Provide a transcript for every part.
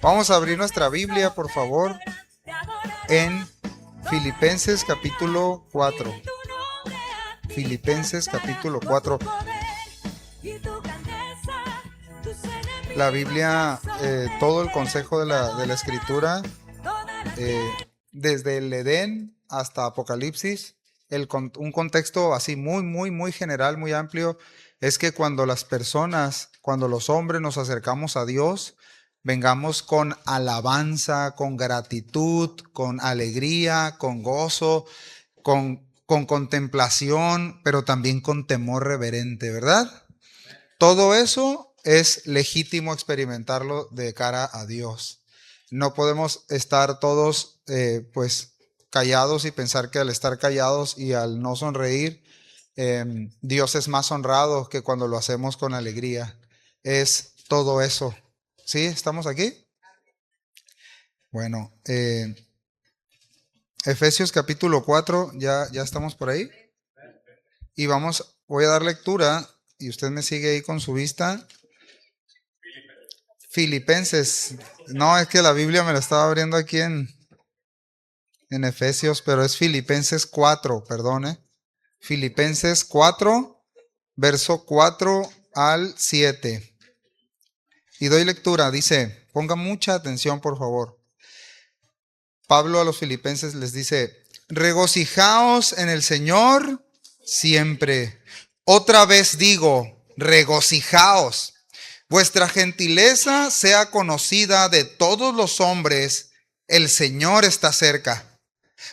Vamos a abrir nuestra Biblia, por favor, en Filipenses capítulo 4. Filipenses capítulo 4. La Biblia, todo el consejo de la Escritura, desde el Edén hasta Apocalipsis, un contexto así muy general, muy amplio, es que cuando las personas, cuando los hombres nos acercamos a Dios, vengamos con alabanza, con gratitud, con alegría, con gozo, con contemplación, pero también con temor reverente, ¿verdad? Todo eso es legítimo experimentarlo de cara a Dios. No podemos estar todos pues callados y pensar que al estar callados y al no sonreír, Dios es más honrado que cuando lo hacemos con alegría. Es todo eso. ¿Sí? ¿Estamos aquí? Bueno, Efesios capítulo 4, ya estamos por ahí. Y voy a dar lectura y usted me sigue ahí con su vista. Filipenses, no, es que la Biblia me la estaba abriendo aquí en Efesios, pero es Filipenses 4, perdone. Filipenses 4, verso 4 al 7. Y doy lectura, dice, ponga mucha atención por favor. Pablo a los filipenses les dice, regocijaos en el Señor siempre. Otra vez digo, regocijaos. Vuestra gentileza sea conocida de todos los hombres, el Señor está cerca.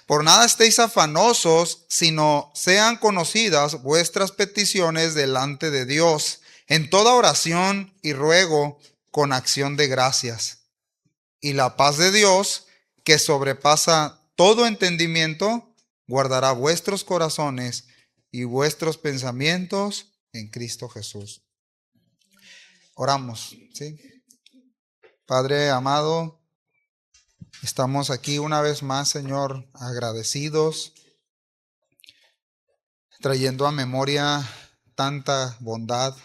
Por nada estéis afanosos, sino sean conocidas vuestras peticiones delante de Dios, en toda oración y ruego con acción de gracias. Y la paz de Dios, que sobrepasa todo entendimiento, guardará vuestros corazones y vuestros pensamientos en Cristo Jesús. Oramos, ¿sí? Padre amado, estamos aquí una vez más, Señor, agradecidos, trayendo a memoria tanta bondad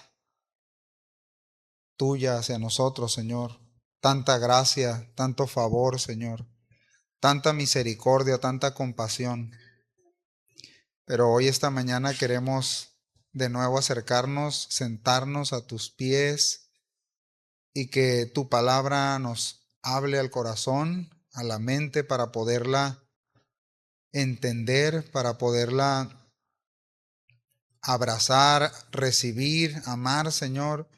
tuya hacia nosotros, Señor, tanta gracia, tanto favor, Señor, tanta misericordia, tanta compasión. Pero hoy, esta mañana, queremos de nuevo acercarnos, sentarnos a tus pies y que tu palabra nos hable al corazón, a la mente, para poderla entender, para poderla abrazar, recibir, amar, Señor,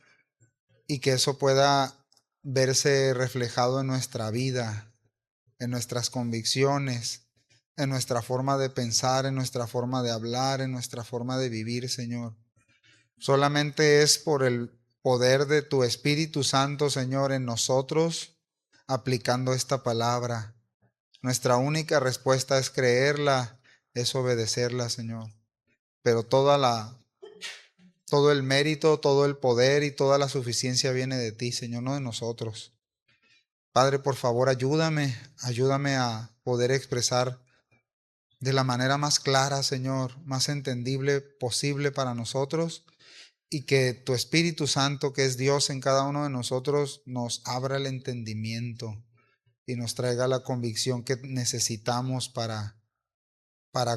y que eso pueda verse reflejado en nuestra vida, en nuestras convicciones, en nuestra forma de pensar, en nuestra forma de hablar, en nuestra forma de vivir, Señor. Solamente es por el poder de tu Espíritu Santo, Señor, en nosotros, aplicando esta palabra. Nuestra única respuesta es creerla, es obedecerla, Señor. Pero todo el mérito, todo el poder y toda la suficiencia viene de ti, Señor, no de nosotros. Padre, por favor, ayúdame a poder expresar de la manera más clara, Señor, más entendible posible para nosotros, y que tu Espíritu Santo, que es Dios en cada uno de nosotros, nos abra el entendimiento y nos traiga la convicción que necesitamos para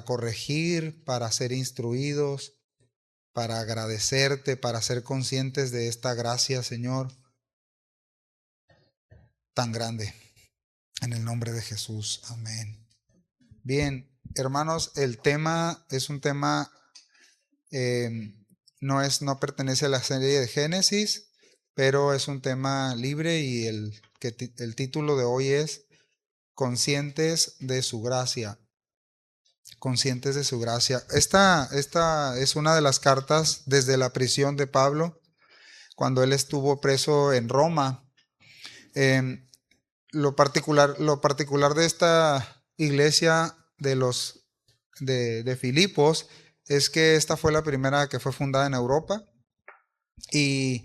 corregir, para ser instruidos, para agradecerte, para ser conscientes de esta gracia, Señor, tan grande. En el nombre de Jesús. Amén. Bien, hermanos, el tema es un tema, no pertenece a la serie de Génesis, pero es un tema libre y el título de hoy es Conscientes de su gracia. Conscientes de su gracia. Esta es una de las cartas desde la prisión de Pablo, cuando él estuvo preso en Roma. Lo particular de esta iglesia de Filipos es que esta fue la primera que fue fundada en Europa, y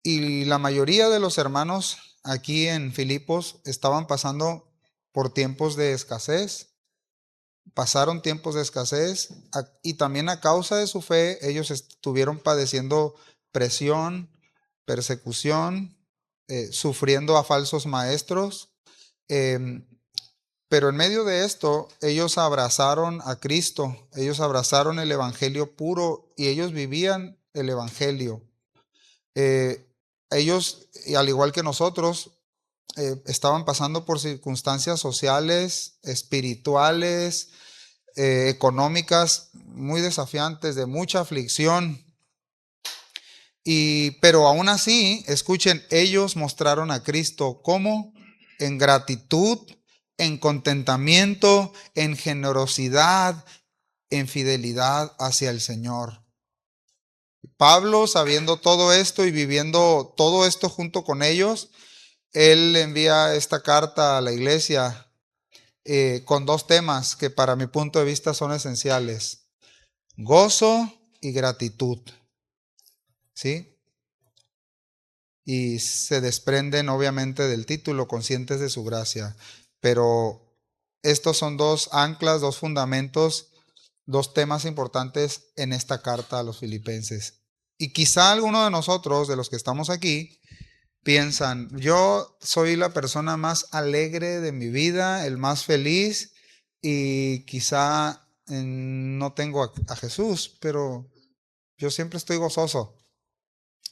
la mayoría de los hermanos aquí en Filipos estaban pasando por tiempos de escasez. Pasaron tiempos de escasez y también a causa de su fe ellos estuvieron padeciendo presión, persecución, sufriendo a falsos maestros. Pero en medio de esto, ellos abrazaron a Cristo, ellos abrazaron el evangelio puro y ellos vivían el evangelio. Ellos, al igual que nosotros, estaban pasando por circunstancias sociales, espirituales, económicas muy desafiantes, de mucha aflicción. Pero aún así, escuchen, ellos mostraron a Cristo como en gratitud, en contentamiento, en generosidad, en fidelidad hacia el Señor. Pablo, sabiendo todo esto y viviendo todo esto junto con ellos, él envía esta carta a la iglesia con dos temas que para mi punto de vista son esenciales: gozo y gratitud. ¿Sí? Y se desprenden obviamente del título, conscientes de su gracia. Pero estos son dos anclas, dos fundamentos, dos temas importantes en esta carta a los filipenses. Y quizá alguno de nosotros, de los que estamos aquí, piensan, yo soy la persona más alegre de mi vida, el más feliz, y quizá no tengo a Jesús, pero yo siempre estoy gozoso.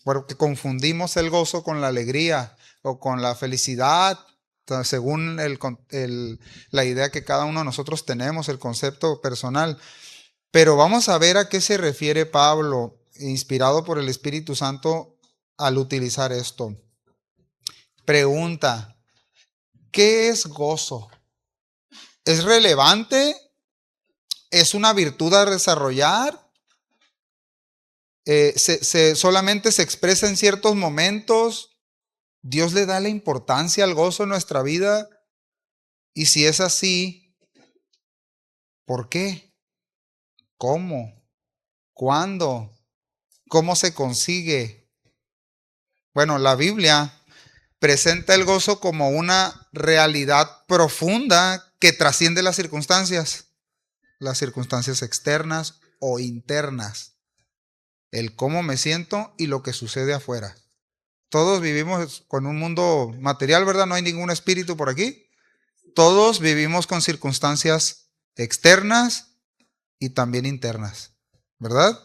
Porque confundimos el gozo con la alegría o con la felicidad, según la idea que cada uno de nosotros tenemos, el concepto personal. Pero vamos a ver a qué se refiere Pablo, inspirado por el Espíritu Santo, al utilizar esto. Pregunta: ¿qué es gozo? ¿Es relevante? ¿Es una virtud a desarrollar? ¿Solamente se expresa en ciertos momentos? ¿Dios le da la importancia al gozo en nuestra vida? Y si es así, ¿por qué? ¿Cómo? ¿Cuándo? ¿Cómo se consigue? Bueno, la Biblia presenta el gozo como una realidad profunda que trasciende las circunstancias externas o internas. El cómo me siento y lo que sucede afuera. Todos vivimos con un mundo material, ¿verdad? No hay ningún espíritu por aquí. Todos vivimos con circunstancias externas y también internas, ¿verdad?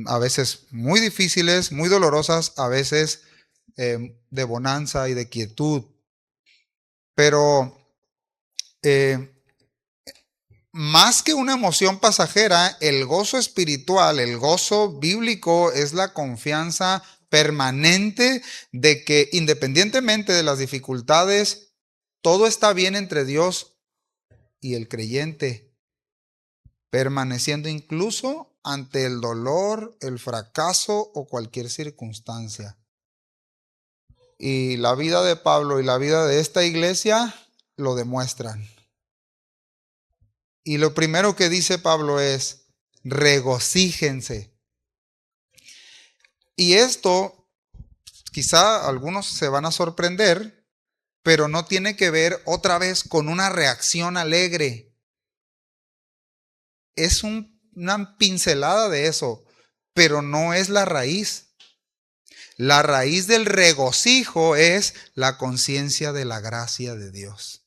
A veces muy difíciles, muy dolorosas, a veces de bonanza y de quietud. Pero más que una emoción pasajera, el gozo espiritual, el gozo bíblico es la confianza permanente de que independientemente de las dificultades, todo está bien entre Dios y el creyente, permaneciendo incluso ante el dolor, el fracaso o cualquier circunstancia. Y la vida de Pablo y la vida de esta iglesia lo demuestran. Y lo primero que dice Pablo es: regocíjense. Y esto, quizá algunos se van a sorprender, pero no tiene que ver otra vez con una reacción alegre. Es una pincelada de eso, pero no es la raíz. La raíz del regocijo es la conciencia de la gracia de Dios.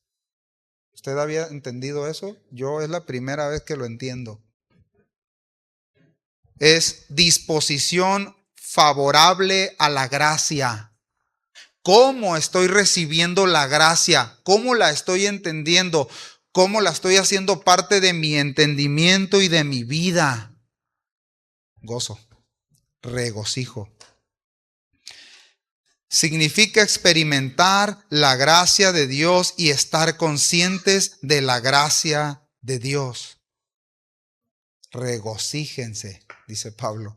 ¿Usted había entendido eso? Yo es la primera vez que lo entiendo. Es disposición favorable a la gracia. ¿Cómo estoy recibiendo la gracia? ¿Cómo la estoy entendiendo? ¿Cómo la estoy haciendo parte de mi entendimiento y de mi vida? Gozo, regocijo. Significa experimentar la gracia de Dios y estar conscientes de la gracia de Dios. Regocíjense, dice Pablo.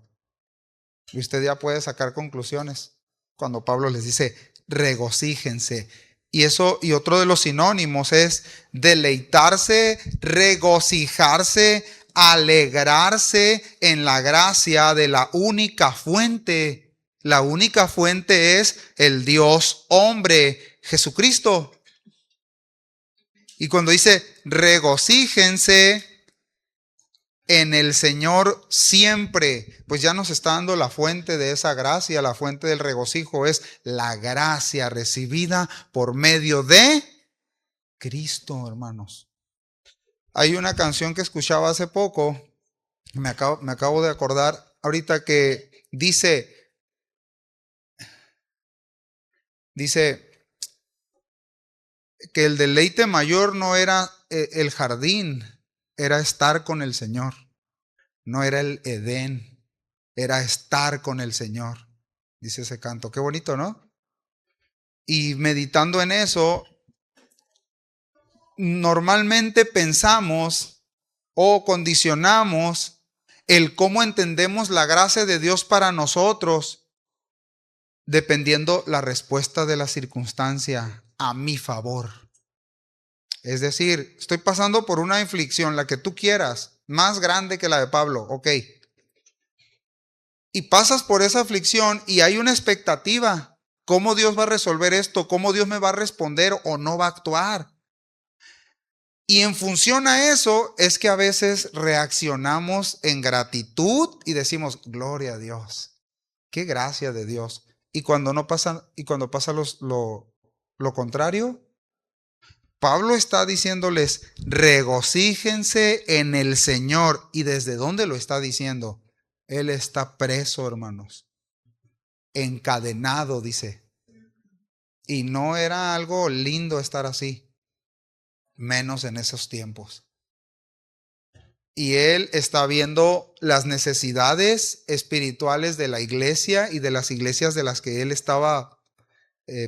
Y usted ya puede sacar conclusiones cuando Pablo les dice regocíjense. Y otro de los sinónimos es deleitarse, regocijarse, alegrarse en la gracia de la única fuente. La única fuente es el Dios hombre, Jesucristo. Y cuando dice regocíjense, en el Señor siempre. Pues ya nos está dando la fuente de esa gracia, la fuente del regocijo es la gracia recibida por medio de Cristo, hermanos. Hay una canción que escuchaba hace poco, me acabo de acordar ahorita, que dice, que el deleite mayor no era el jardín, era estar con el Señor. No era el Edén, era estar con el Señor. Dice ese canto. Qué bonito, ¿no? Y meditando en eso, normalmente pensamos o condicionamos el cómo entendemos la gracia de Dios para nosotros, dependiendo la respuesta de la circunstancia a mi favor. Es decir, estoy pasando por una aflicción, la que tú quieras, más grande que la de Pablo, ok. Y pasas por esa aflicción y hay una expectativa. ¿Cómo Dios va a resolver esto? ¿Cómo Dios me va a responder o no va a actuar? Y en función a eso es que a veces reaccionamos en gratitud y decimos, gloria a Dios. Qué gracia de Dios. Y cuando no pasa, y cuando pasa lo contrario, Pablo está diciéndoles, regocíjense en el Señor. ¿Y desde dónde lo está diciendo? Él está preso, hermanos. Encadenado, dice. Y no era algo lindo estar así, menos en esos tiempos. Y él está viendo las necesidades espirituales de la iglesia y de las iglesias de las que él estaba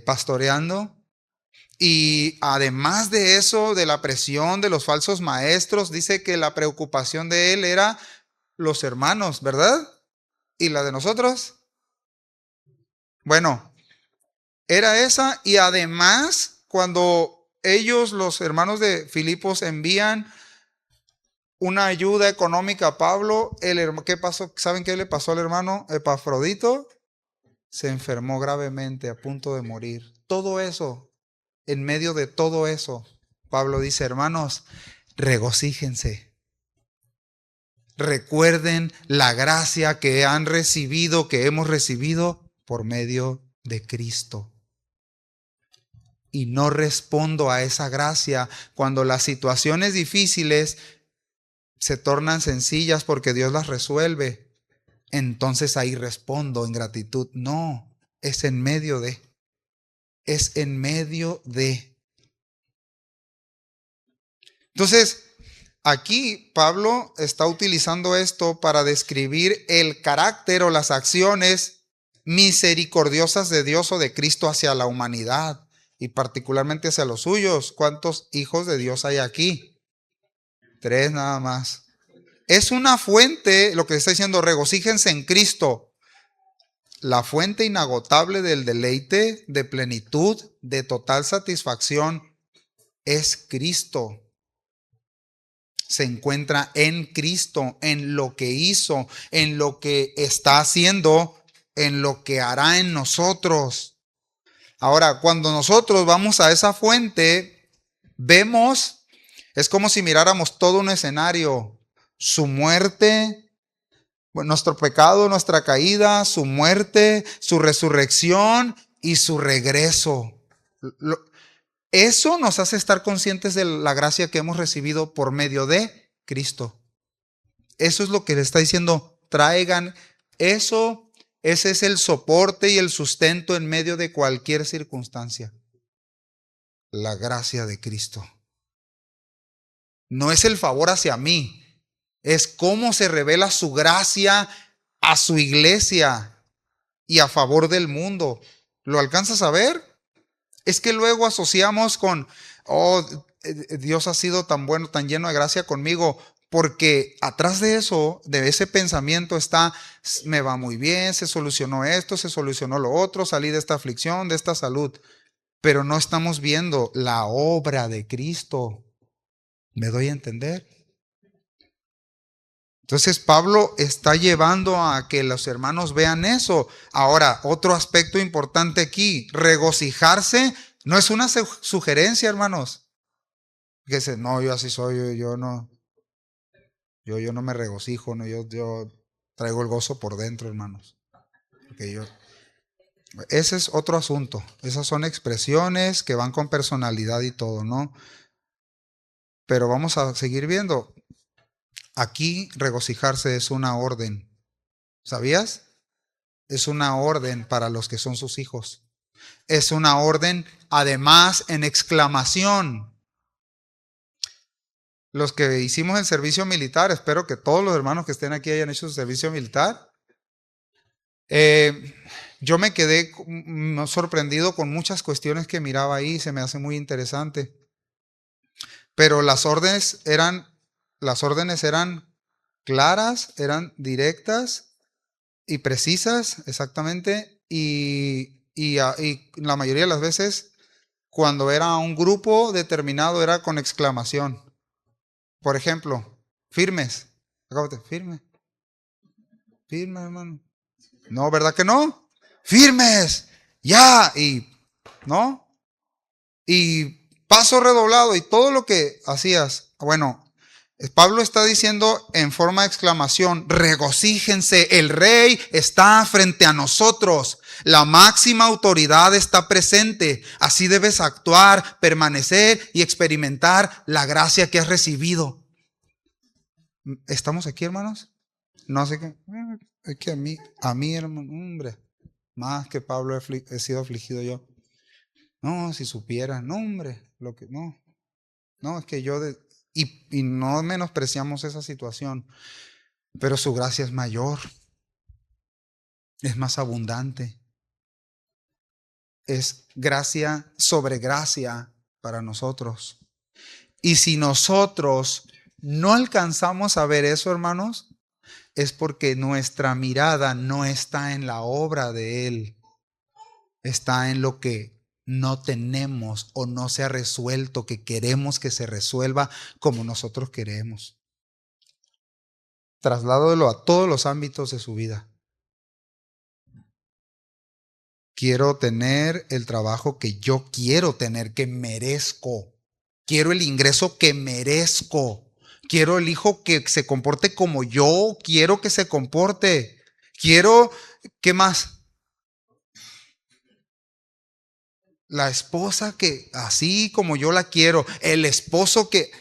pastoreando. Y además de eso, de la presión de los falsos maestros, dice que la preocupación de él era los hermanos, ¿verdad? ¿Y la de nosotros? Bueno, era esa. Y además, cuando ellos, los hermanos de Filipos, envían una ayuda económica a Pablo, ¿qué pasó? ¿Saben qué le pasó al hermano Epafrodito? Se enfermó gravemente, a punto de morir. Todo eso, en medio de todo eso, Pablo dice, hermanos, regocíjense. Recuerden la gracia que han recibido, que hemos recibido por medio de Cristo. Y no respondo a esa gracia cuando las situaciones difíciles se tornan sencillas porque Dios las resuelve. Entonces ahí respondo en gratitud. No, es en medio de. Es en medio de. Entonces, aquí Pablo está utilizando esto para describir el carácter o las acciones misericordiosas de Dios o de Cristo hacia la humanidad y particularmente hacia los suyos. ¿Cuántos hijos de Dios hay aquí? 3 nada más. Es una fuente, lo que está diciendo, regocíjense en Cristo. La fuente inagotable del deleite, de plenitud, de total satisfacción, es Cristo. Se encuentra en Cristo, en lo que hizo, en lo que está haciendo, en lo que hará en nosotros. Ahora, cuando nosotros vamos a esa fuente, vemos, es como si miráramos todo un escenario, su muerte, nuestro pecado, nuestra caída, su muerte, su resurrección y su regreso. Eso nos hace estar conscientes de la gracia que hemos recibido por medio de Cristo. Eso es lo que le está diciendo, traigan eso, ese es el soporte y el sustento en medio de cualquier circunstancia. La gracia de Cristo. No es el favor hacia mí, es cómo se revela su gracia a su iglesia y a favor del mundo. ¿Lo alcanzas a ver? Es que luego asociamos con, Dios ha sido tan bueno, tan lleno de gracia conmigo, porque atrás de eso, de ese pensamiento está, me va muy bien, se solucionó esto, se solucionó lo otro, salí de esta aflicción, de esta salud, pero no estamos viendo la obra de Cristo. ¿Me doy a entender? Entonces Pablo está llevando a que los hermanos vean eso. Ahora, otro aspecto importante aquí, regocijarse no es una sugerencia, hermanos. Que dice, no, yo así soy, yo no. Yo no me regocijo, no, yo traigo el gozo por dentro, hermanos. Porque ese es otro asunto. Esas son expresiones que van con personalidad y todo, ¿no? Pero vamos a seguir viendo. Aquí regocijarse es una orden. ¿Sabías? Es una orden para los que son sus hijos. Es una orden, además, en exclamación. Los que hicimos el servicio militar, espero que todos los hermanos que estén aquí hayan hecho su servicio militar. Yo me quedé sorprendido con muchas cuestiones que miraba ahí, se me hace muy interesante. Pero las órdenes eran claras, eran directas y precisas, exactamente, y la mayoría de las veces, cuando era un grupo determinado, era con exclamación. Por ejemplo, firmes. Firme. Firme, hermano. No, ¿verdad que no? Firmes. Ya. ¿no? Y paso redoblado y todo lo que hacías. Bueno, Pablo está diciendo en forma de exclamación, regocíjense, el rey está frente a nosotros, la máxima autoridad está presente, así debes actuar, permanecer y experimentar la gracia que has recibido. ¿Estamos aquí, hermanos? No sé qué, es que a mí, hermano, hombre, más que Pablo he sido afligido yo. No, si supiera, no, hombre, no, es que y no menospreciamos esa situación, pero su gracia es mayor, es más abundante, es gracia sobre gracia para nosotros. Y si nosotros no alcanzamos a ver eso, hermanos, es porque nuestra mirada no está en la obra de Él, está en lo que no tenemos o no se ha resuelto, que queremos que se resuelva como nosotros queremos. Trasládelo a todos los ámbitos de su vida. Quiero tener el trabajo que yo quiero tener, que merezco. Quiero el ingreso que merezco. Quiero el hijo que se comporte como yo quiero que se comporte. Quiero, ¿qué más? La esposa que así como yo la quiero. El esposo que...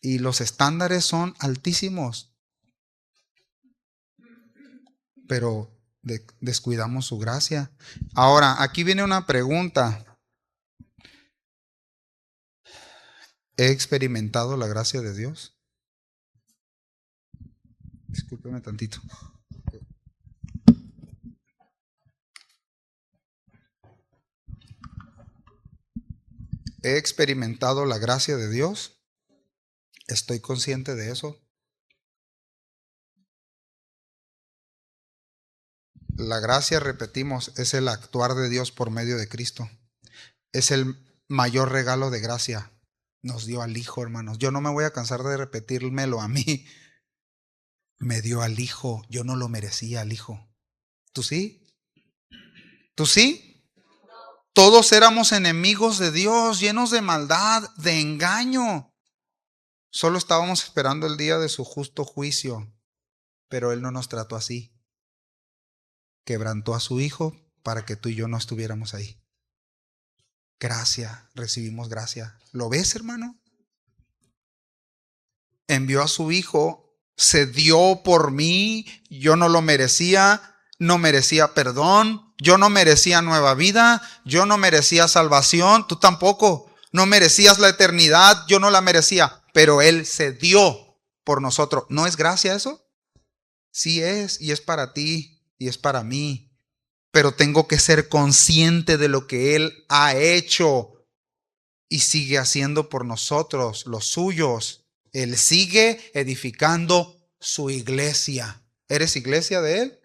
Y los estándares son altísimos. Pero descuidamos su gracia. Ahora, aquí viene una pregunta. ¿He experimentado la gracia de Dios? Discúlpeme tantito. ¿He experimentado la gracia de Dios? ¿Estoy consciente de eso? La gracia, repetimos, es el actuar de Dios por medio de Cristo. Es el mayor regalo de gracia. Nos dio al Hijo, hermanos. Yo no me voy a cansar de repetírmelo a mí. Me dio al Hijo. Yo no lo merecía al Hijo. ¿Tú sí? ¿Tú sí? Todos éramos enemigos de Dios, llenos de maldad, de engaño. Solo estábamos esperando el día de su justo juicio, pero Él no nos trató así. Quebrantó a su Hijo para que tú y yo no estuviéramos ahí. Gracia, recibimos gracia. ¿Lo ves, hermano? Envió a su Hijo, se dio por mí, yo no lo merecía, no merecía perdón, yo no merecía nueva vida, yo no merecía salvación, tú tampoco, no merecías la eternidad, yo no la merecía, pero Él se dio por nosotros. ¿No es gracia eso? Sí es, y es para ti, y es para mí. Pero tengo que ser consciente de lo que Él ha hecho y sigue haciendo por nosotros, los suyos. Él sigue edificando su iglesia. ¿Eres iglesia de Él?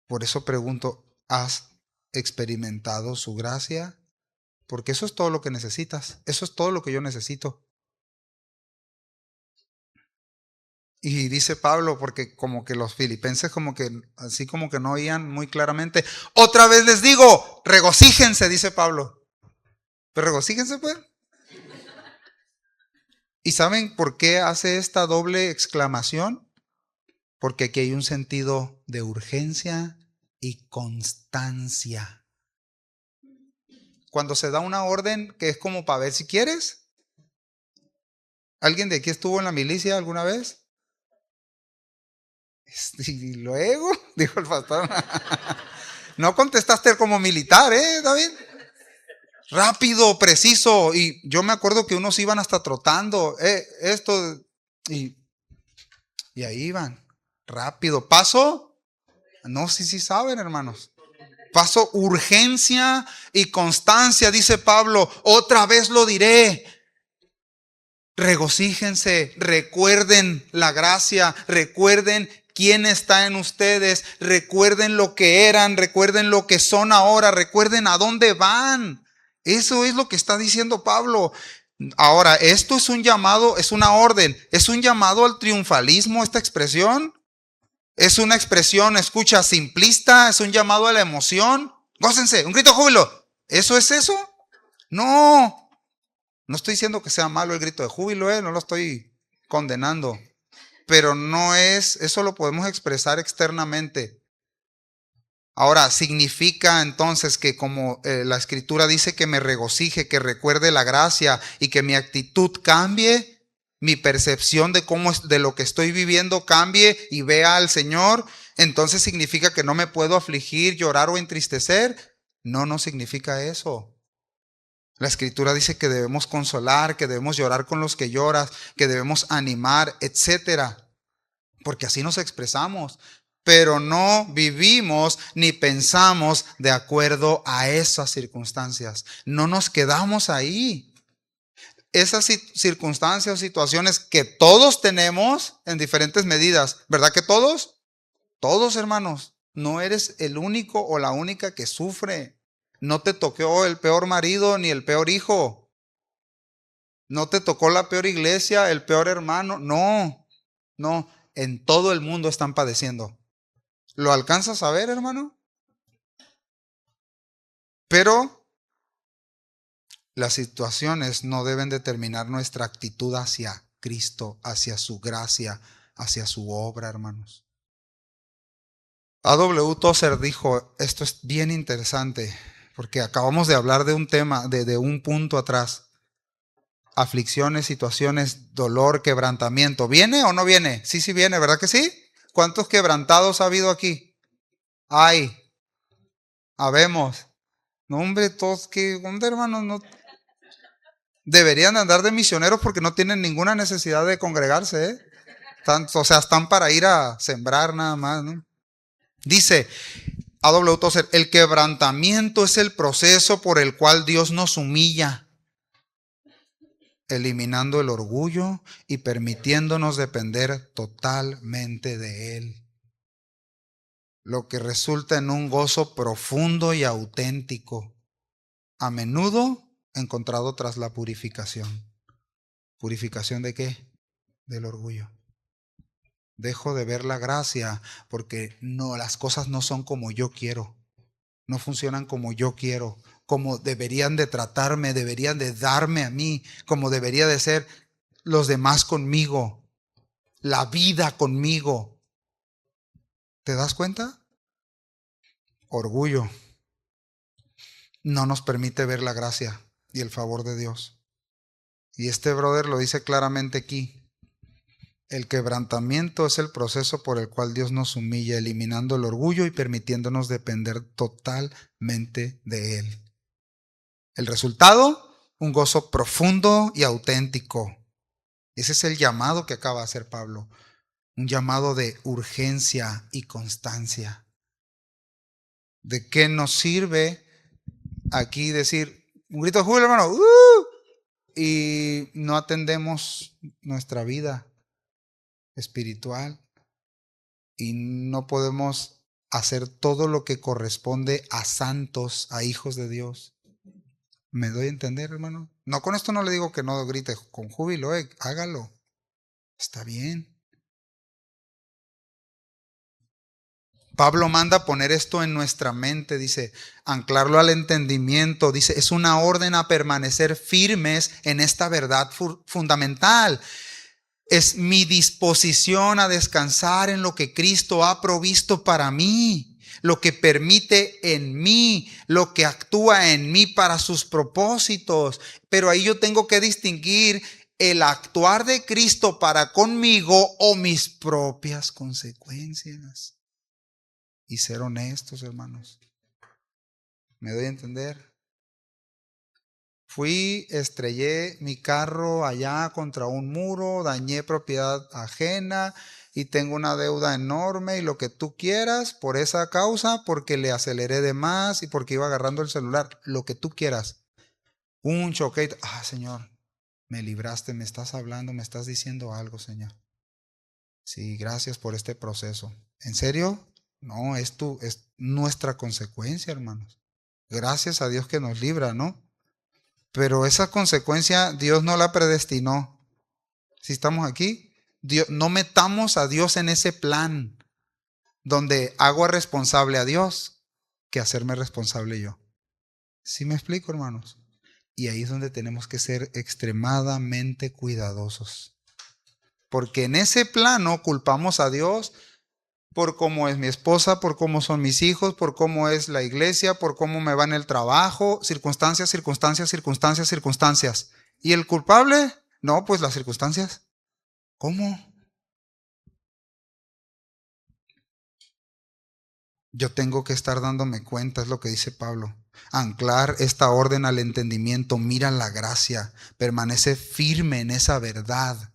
Por eso pregunto, ¿has experimentado su gracia? Porque eso es todo lo que necesitas. Eso es todo lo que yo necesito. Y dice Pablo, porque como que los filipenses así como que no oían muy claramente. Otra vez les digo, regocíjense, dice Pablo. Pero regocíjense, pues. ¿Y saben por qué hace esta doble exclamación? Porque aquí hay un sentido de urgencia y constancia. Cuando se da una orden que es como para ver si quieres. ¿Alguien de aquí estuvo en la milicia alguna vez? Y luego, dijo el pastor. No contestaste como militar, David? Rápido, preciso. Y yo me acuerdo que unos iban hasta trotando. Esto. Y, y ahí iban. Rápido. Paso. No, sí saben, hermanos. Paso, urgencia y constancia, dice Pablo. Otra vez lo diré. Regocíjense, recuerden la gracia, recuerden quién está en ustedes, recuerden lo que eran, recuerden lo que son ahora, recuerden a dónde van. Eso es lo que está diciendo Pablo. Ahora, esto es un llamado, es una orden, es un llamado al triunfalismo, esta expresión. Es una expresión, escucha, simplista, es un llamado a la emoción. Gócense, un grito de júbilo. ¿Eso es eso? No. No estoy diciendo que sea malo el grito de júbilo, no lo estoy condenando. Pero no es, eso lo podemos expresar externamente. Ahora, significa entonces que como la escritura dice que me regocije, que recuerde la gracia y que mi actitud cambie, mi percepción de cómo es, de lo que estoy viviendo cambie y vea al Señor, entonces significa que no me puedo afligir, llorar o entristecer. No, no significa eso. La escritura dice que debemos consolar, que debemos llorar con los que lloras, que debemos animar, etcétera, porque así nos expresamos, pero no vivimos ni pensamos de acuerdo a esas circunstancias. No nos quedamos ahí. Esas circunstancias o situaciones que todos tenemos en diferentes medidas, ¿verdad que todos? Todos, hermanos. No eres el único o la única que sufre. No te tocó el peor marido ni el peor hijo. No te tocó la peor iglesia, el peor hermano. No, no. En todo el mundo están padeciendo. ¿Lo alcanzas a ver, hermano? Pero las situaciones no deben determinar nuestra actitud hacia Cristo, hacia su gracia, hacia su obra, hermanos. A.W. Tozer dijo, esto es bien interesante, porque acabamos de hablar de un tema, de un punto atrás. Aflicciones, situaciones, dolor, quebrantamiento. ¿Viene o no viene? Sí viene, ¿verdad que sí? ¿Cuántos quebrantados ha habido aquí? Hay, habemos. No, hombre, todos que, hombre, hermanos, no deberían andar de misioneros porque no tienen ninguna necesidad de congregarse, ¿eh? Están para ir a sembrar nada más, ¿no? Dice A.W. Tozer, el quebrantamiento es el proceso por el cual Dios nos humilla, eliminando el orgullo y permitiéndonos depender totalmente de Él, lo que resulta en un gozo profundo y auténtico, a menudo encontrado tras la purificación. ¿Purificación de qué? Del orgullo. Dejo de ver la gracia porque no, las cosas no son como yo quiero, no funcionan como yo quiero, como deberían de tratarme, deberían de darme a mí, como debería de ser los demás conmigo, la vida conmigo. ¿Te das cuenta? Orgullo no nos permite ver la gracia y el favor de Dios. Y este brother lo dice claramente aquí. El quebrantamiento es el proceso por el cual Dios nos humilla, eliminando el orgullo y permitiéndonos depender totalmente de Él. El resultado, un gozo profundo y auténtico. Ese es el llamado que acaba de hacer Pablo. Un llamado de urgencia y constancia. ¿De qué nos sirve aquí decir un grito de júbilo, hermano? Y no atendemos nuestra vida espiritual y no podemos hacer todo lo que corresponde a santos, a hijos de Dios? ¿Me doy a entender, hermano? No, con esto no le digo que no grite con júbilo, hágalo. Está bien. Pablo manda poner esto en nuestra mente, dice, anclarlo al entendimiento, dice, es una orden a permanecer firmes en esta verdad fundamental. Es mi disposición a descansar en lo que Cristo ha provisto para mí, lo que permite en mí, lo que actúa en mí para sus propósitos. Pero ahí yo tengo que distinguir el actuar de Cristo para conmigo o mis propias consecuencias. Y ser honestos, hermanos. ¿Me doy a entender? Estrellé mi carro allá contra un muro, dañé propiedad ajena y tengo una deuda enorme y lo que tú quieras por esa causa, porque le aceleré de más y porque iba agarrando el celular, lo que tú quieras. Un choque. Señor, me libraste, me estás hablando, me estás diciendo algo, Señor. Sí, gracias por este proceso. ¿En serio? No, es nuestra consecuencia, hermanos. Gracias a Dios que nos libra, ¿no? Pero esa consecuencia Dios no la predestinó. Si estamos aquí, no metamos a Dios en ese plan donde hago responsable a Dios que hacerme responsable yo. ¿Sí me explico, hermanos? Y ahí es donde tenemos que ser extremadamente cuidadosos. Porque en ese plano culpamos a Dios por cómo es mi esposa, por cómo son mis hijos, por cómo es la iglesia, por cómo me va en el trabajo, circunstancias, circunstancias, circunstancias, circunstancias. ¿Y el culpable? No, pues las circunstancias. ¿Cómo? Yo tengo que estar dándome cuenta, es lo que dice Pablo. Anclar esta orden al entendimiento, mira la gracia, permanece firme en esa verdad,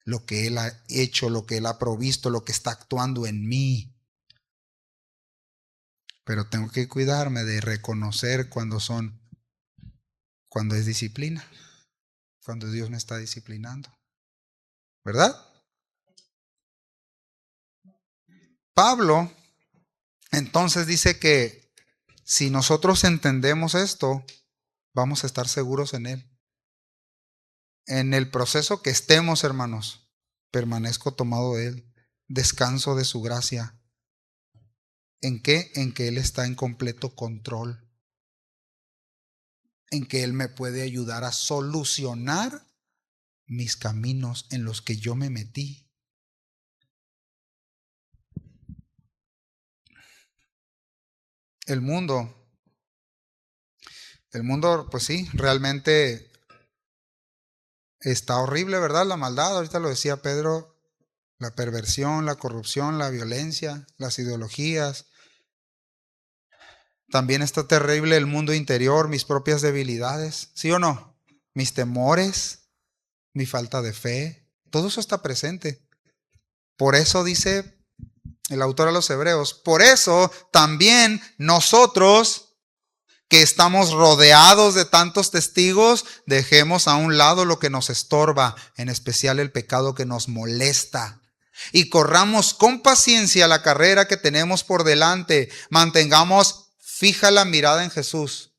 lo que Él ha hecho, lo que Él ha provisto, lo que está actuando en mí. Pero tengo que cuidarme de reconocer cuando es disciplina, cuando Dios me está disciplinando. ¿Verdad? Pablo entonces dice que si nosotros entendemos esto, vamos a estar seguros en Él. En el proceso que estemos, hermanos, permanezco tomado de Él, descanso de su gracia. ¿En qué? En que Él está en completo control. En que Él me puede ayudar a solucionar mis caminos en los que yo me metí. El mundo, pues sí, realmente está horrible, ¿verdad? La maldad, ahorita lo decía Pedro, la perversión, la corrupción, la violencia, las ideologías. También está terrible el mundo interior, mis propias debilidades, ¿sí o no? Mis temores, mi falta de fe, todo eso está presente. Por eso dice el autor a los Hebreos, por eso también nosotros que estamos rodeados de tantos testigos, dejemos a un lado lo que nos estorba, en especial el pecado que nos molesta. Y corramos con paciencia la carrera que tenemos por delante. Mantengamos fija la mirada en Jesús.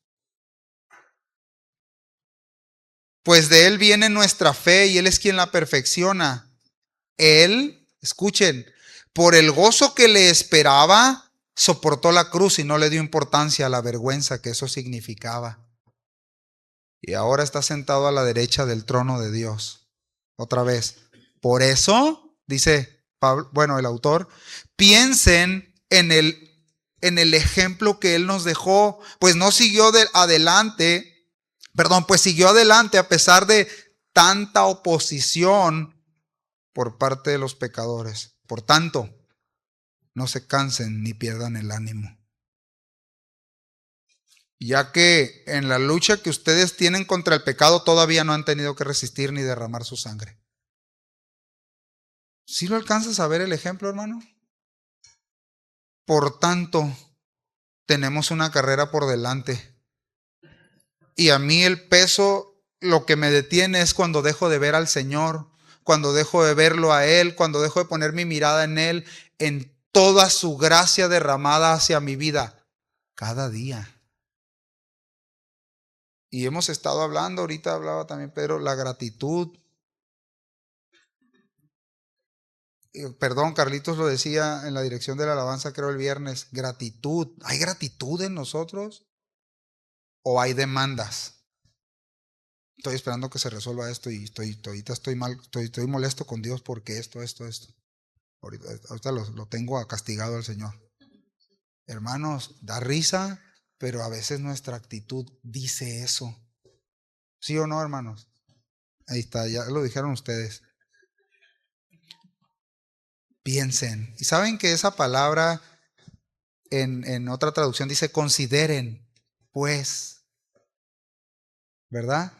Pues de Él viene nuestra fe y Él es quien la perfecciona. Él, escuchen, por el gozo que le esperaba, soportó la cruz y no le dio importancia a la vergüenza que eso significaba. Y ahora está sentado a la derecha del trono de Dios. Otra vez. Por eso, dice Pablo, el autor, piensen en el ejemplo que él nos dejó, pues no siguió adelante, pues siguió adelante a pesar de tanta oposición por parte de los pecadores. Por tanto, no se cansen ni pierdan el ánimo. Ya que en la lucha que ustedes tienen contra el pecado todavía no han tenido que resistir ni derramar su sangre. ¿Sí lo alcanzas a ver el ejemplo, hermano? Por tanto, tenemos una carrera por delante. Y a mí el peso, lo que me detiene es cuando dejo de ver al Señor, cuando dejo de verlo a Él, cuando dejo de poner mi mirada en Él, en toda su gracia derramada hacia mi vida, cada día. Y hemos estado hablando, ahorita hablaba también Pedro, la gratitud. Perdón, Carlitos lo decía en la dirección de la alabanza, creo el viernes, gratitud. ¿Hay gratitud en nosotros o hay demandas? Estoy esperando que se resuelva esto y ahorita estoy mal, estoy molesto con Dios porque esto. Ahorita lo tengo castigado al Señor. Hermanos, da risa, pero a veces nuestra actitud dice eso. ¿Sí o no, hermanos? Ahí está, ya lo dijeron ustedes. Piensen. Y saben que esa palabra en otra traducción dice consideren, pues, ¿verdad?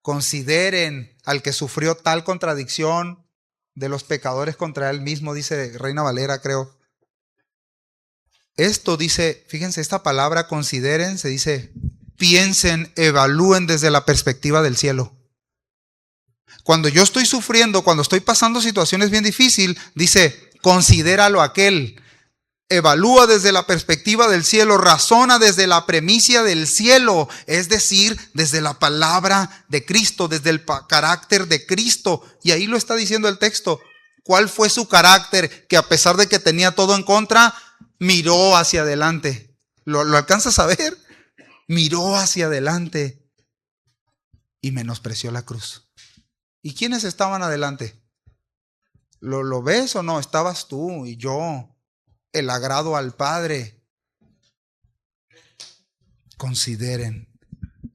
Consideren al que sufrió tal contradicción de los pecadores contra él mismo, dice Reina Valera, creo. Esto dice, fíjense, esta palabra consideren, se dice, piensen, evalúen desde la perspectiva del cielo. Cuando yo estoy sufriendo, cuando estoy pasando situaciones bien difíciles, dice, considéralo aquel. Evalúa desde la perspectiva del cielo, razona desde la premisa del cielo, es decir, desde la palabra de Cristo, desde el carácter de Cristo. Y ahí lo está diciendo el texto. ¿Cuál fue su carácter? Que a pesar de que tenía todo en contra, miró hacia adelante. ¿Lo alcanzas a ver? Miró hacia adelante y menospreció la cruz. ¿Y quiénes estaban adelante? ¿Lo ves o no? Estabas tú y yo. El agrado al Padre. Consideren,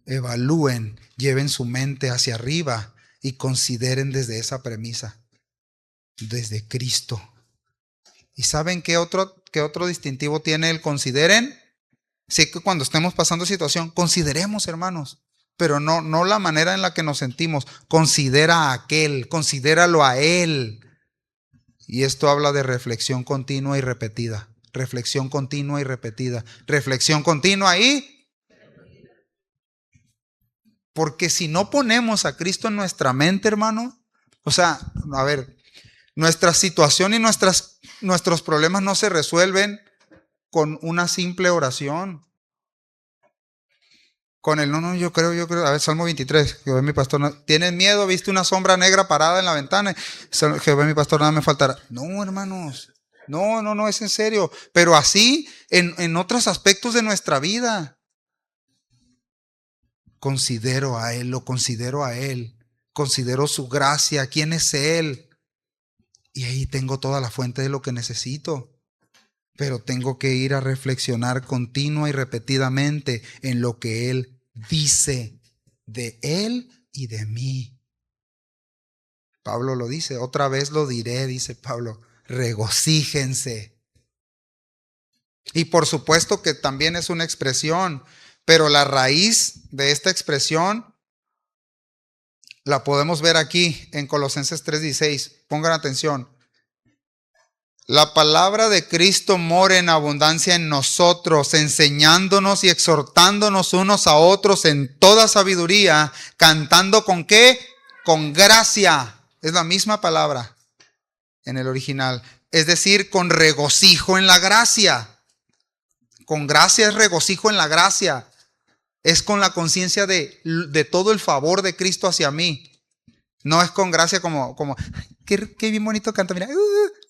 evalúen, lleven su mente hacia arriba y consideren desde esa premisa, desde Cristo. ¿Y saben qué otro distintivo tiene el consideren? Sí, que cuando estemos pasando situación, consideremos, hermanos, pero no la manera en la que nos sentimos. Considera a aquel, considéralo a él. Y esto habla de reflexión continua y repetida. Reflexión continua y repetida. Reflexión continua y... Porque si no ponemos a Cristo en nuestra mente, hermano, o sea, a ver, nuestra situación y nuestros problemas no se resuelven con una simple oración. Con el yo creo, a ver, Salmo 23, Jehová mi pastor, ¿tienes miedo? ¿Viste una sombra negra parada en la ventana? Jehová mi pastor, nada me faltará. No, hermanos, no, es en serio. Pero así en otros aspectos de nuestra vida. Considero a Él, lo considero a Él. Considero su gracia, quién es Él. Y ahí tengo toda la fuente de lo que necesito. Pero tengo que ir a reflexionar continua y repetidamente en lo que Él dice de Él y de mí. Pablo lo dice, otra vez lo diré, dice Pablo, regocíjense. Y por supuesto que también es una expresión, pero la raíz de esta expresión la podemos ver aquí en Colosenses 3:16. Pongan atención. La palabra de Cristo mora en abundancia en nosotros, enseñándonos y exhortándonos unos a otros en toda sabiduría, cantando ¿con qué? Con gracia. Es la misma palabra en el original. Es decir, con regocijo en la gracia. Con gracia es regocijo en la gracia. Es con la conciencia de todo el favor de Cristo hacia mí. No es con gracia como qué bien bonito canta, mira.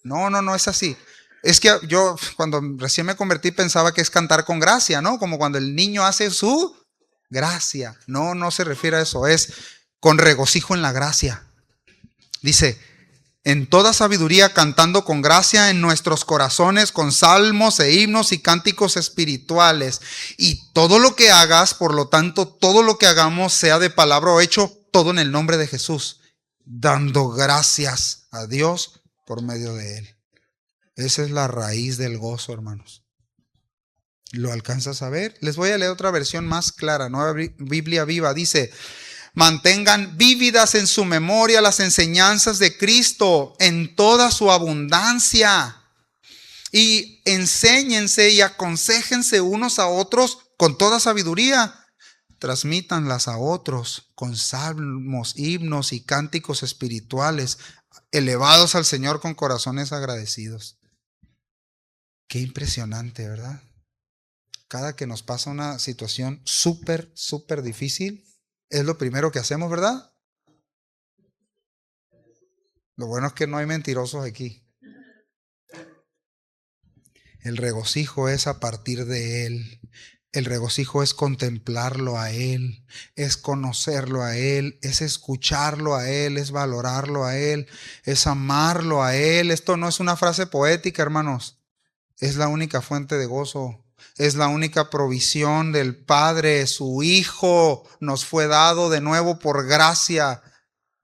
No es así. Es que yo cuando recién me convertí pensaba que es cantar con gracia, ¿no? Como cuando el niño hace su gracia. No se refiere a eso, es con regocijo en la gracia. Dice, en toda sabiduría cantando con gracia en nuestros corazones con salmos e himnos y cánticos espirituales. Y todo lo que hagas, por lo tanto, todo lo que hagamos, sea de palabra o hecho, todo en el nombre de Jesús, dando gracias a Dios por medio de Él. Esa es la raíz del gozo, hermanos. ¿Lo alcanzas a ver? Les voy a leer otra versión más clara, Nueva Biblia Viva. Dice, mantengan vívidas en su memoria las enseñanzas de Cristo en toda su abundancia. Y enséñense y aconséjense unos a otros con toda sabiduría. Transmítanlas a otros con salmos, himnos y cánticos espirituales, elevados al Señor con corazones agradecidos. Qué impresionante, ¿verdad? Cada que nos pasa una situación súper difícil, es lo primero que hacemos, ¿verdad? Lo bueno es que no hay mentirosos aquí. El regocijo es a partir de Él. El regocijo es contemplarlo a Él, es conocerlo a Él, es escucharlo a Él, es valorarlo a Él, es amarlo a Él. Esto no es una frase poética, hermanos. Es la única fuente de gozo. Es la única provisión del Padre. Su Hijo nos fue dado de nuevo por gracia.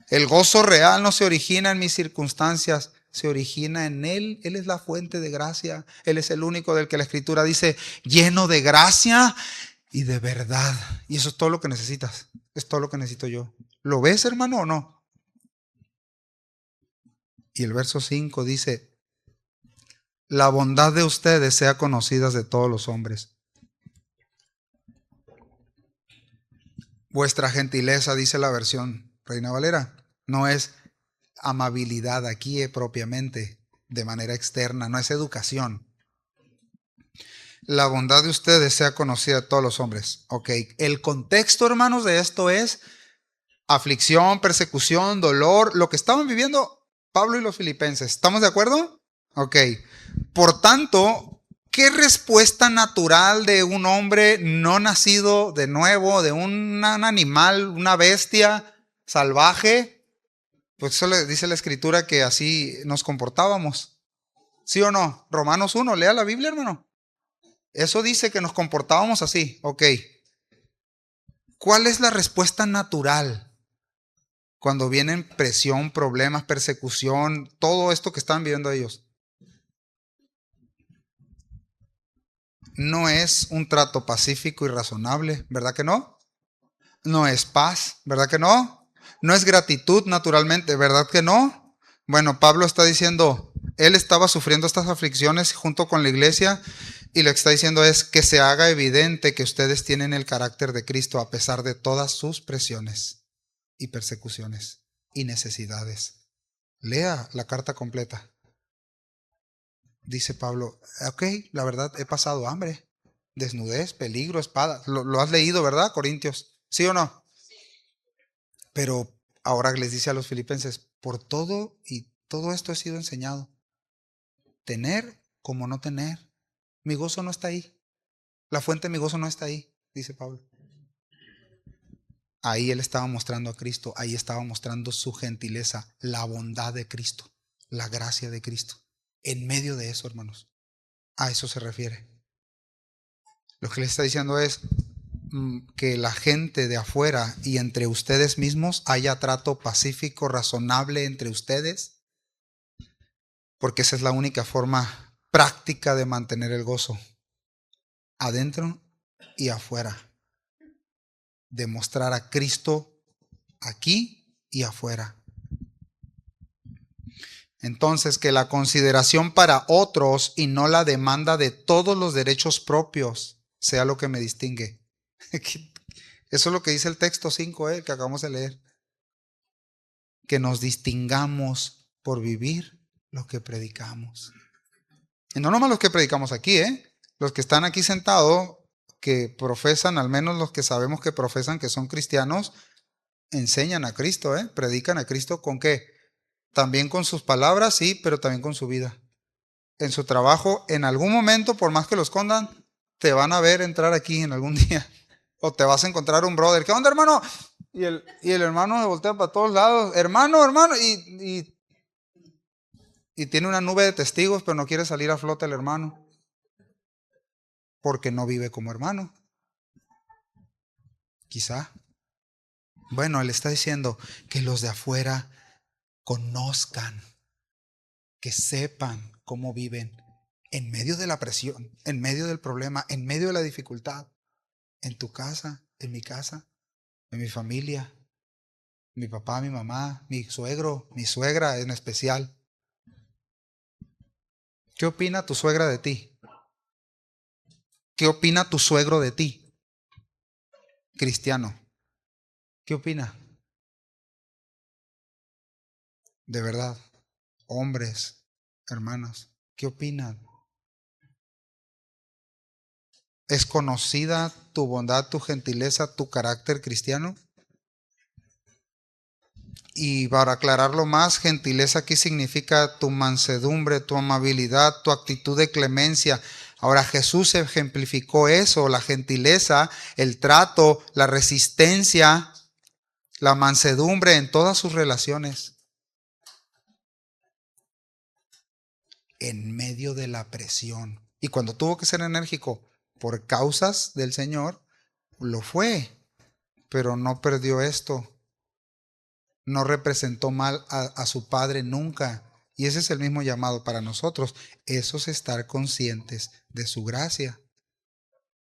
El gozo real no se origina en mis circunstancias, se origina en Él. Él es la fuente de gracia. Él es el único del que la Escritura dice, lleno de gracia y de verdad. Y eso es todo lo que necesitas. Es todo lo que necesito yo. ¿Lo ves, hermano, o no? Y el verso 5 dice, la bondad de ustedes sea conocida de todos los hombres. Vuestra gentileza, dice la versión Reina Valera, no es amabilidad aquí propiamente, de manera externa, no es educación. La bondad de ustedes sea conocida de todos los hombres. Ok, el contexto, hermanos, de esto es aflicción, persecución, dolor, lo que estaban viviendo Pablo y los filipenses. ¿Estamos de acuerdo? Ok, por tanto, ¿qué respuesta natural de un hombre no nacido de nuevo, de un animal, una bestia salvaje? Pues eso le dice la Escritura que así nos comportábamos. ¿Sí o no? Romanos 1, lea la Biblia, hermano. Eso dice que nos comportábamos así. Ok. ¿Cuál es la respuesta natural cuando vienen presión, problemas, persecución, todo esto que están viviendo ellos? No es un trato pacífico y razonable, ¿verdad que no? No es paz, ¿verdad que no? No es gratitud naturalmente, ¿verdad que no? Bueno, Pablo está diciendo, él estaba sufriendo estas aflicciones junto con la iglesia y lo que está diciendo es que se haga evidente que ustedes tienen el carácter de Cristo a pesar de todas sus presiones y persecuciones y necesidades. Lea la carta completa. Dice Pablo, ok, la verdad he pasado hambre, desnudez, peligro, espada. Lo has leído, ¿verdad, Corintios? ¿Sí o no? Pero ahora les dice a los filipenses, por todo y todo esto he sido enseñado. Tener como no tener. Mi gozo no está ahí. La fuente de mi gozo no está ahí, dice Pablo. Ahí él estaba mostrando a Cristo, ahí estaba mostrando su gentileza, la bondad de Cristo, la gracia de Cristo. En medio de eso, hermanos, a eso se refiere. Lo que le está diciendo es que la gente de afuera y entre ustedes mismos haya trato pacífico, razonable entre ustedes, porque esa es la única forma práctica de mantener el gozo, adentro y afuera, de mostrar a Cristo aquí y afuera. Entonces, que la consideración para otros y no la demanda de todos los derechos propios sea lo que me distingue. Eso es lo que dice el texto 5, que acabamos de leer. Que nos distingamos por vivir lo que predicamos. Y no nomás los que predicamos aquí, los que están aquí sentados, que profesan, al menos los que sabemos que profesan que son cristianos, enseñan a Cristo, predican a Cristo ¿con qué? También con sus palabras, sí, pero también con su vida. En su trabajo, en algún momento, por más que lo escondan, te van a ver entrar aquí en algún día. O te vas a encontrar un brother. ¿Qué onda, hermano? Y el hermano se voltea para todos lados. Hermano, hermano. Y tiene una nube de testigos, pero no quiere salir a flote el hermano. Porque no vive como hermano. Quizá. Bueno, él está diciendo que los de afuera conozcan, que sepan cómo viven en medio de la presión, en medio del problema, en medio de la dificultad, en tu casa, en mi casa, en mi familia, mi papá, mi mamá, mi suegro, mi suegra en especial. ¿Qué opina tu suegra de ti? ¿Qué opina tu suegro de ti? Cristiano. ¿Qué opina? De verdad, hombres, hermanos, ¿qué opinan? ¿Es conocida tu bondad, tu gentileza, tu carácter cristiano? Y para aclararlo más, gentileza aquí significa tu mansedumbre, tu amabilidad, tu actitud de clemencia. Ahora Jesús ejemplificó eso, la gentileza, el trato, la resistencia, la mansedumbre en todas sus relaciones, en medio de la presión. Y cuando tuvo que ser enérgico por causas del Señor, lo fue, pero no perdió esto. No representó mal a su Padre nunca. Y ese es el mismo llamado para nosotros. Eso es estar conscientes de su gracia.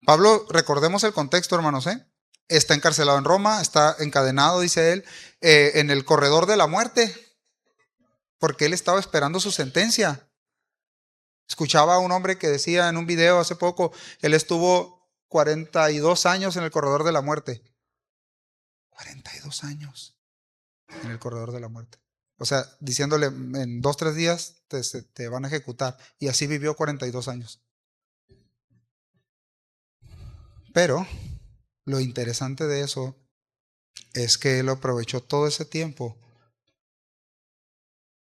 Pablo, recordemos el contexto, hermanos, ¿eh? Está encarcelado en Roma, está encadenado, dice él, en el corredor de la muerte, porque él estaba esperando su sentencia. Escuchaba a un hombre que decía en un video hace poco, él estuvo 42 años en el corredor de la muerte. 42 años en el corredor de la muerte. O sea, diciéndole en 2, 3 días te van a ejecutar. Y así vivió 42 años. Pero lo interesante de eso es que él aprovechó todo ese tiempo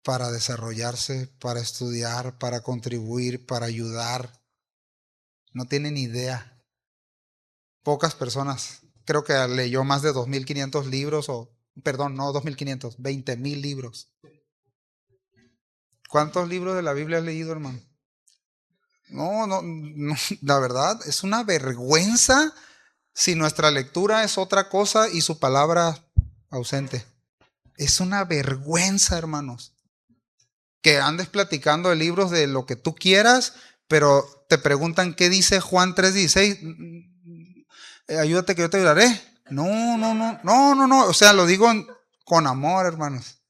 para desarrollarse, para estudiar, para contribuir, para ayudar. No tienen idea. Pocas personas. Creo que leyó más de 2.500 libros perdón, no 2.500, 20.000 libros. ¿Cuántos libros de la Biblia has leído, hermano? No, no, no, la verdad es una vergüenza si nuestra lectura es otra cosa y su palabra ausente. Es una vergüenza, hermanos, que andes platicando de libros de lo que tú quieras, pero te preguntan qué dice Juan 3:16. Ayúdate que yo te ayudaré. No, no, no, no, no, no. O sea, lo digo con amor, hermanos.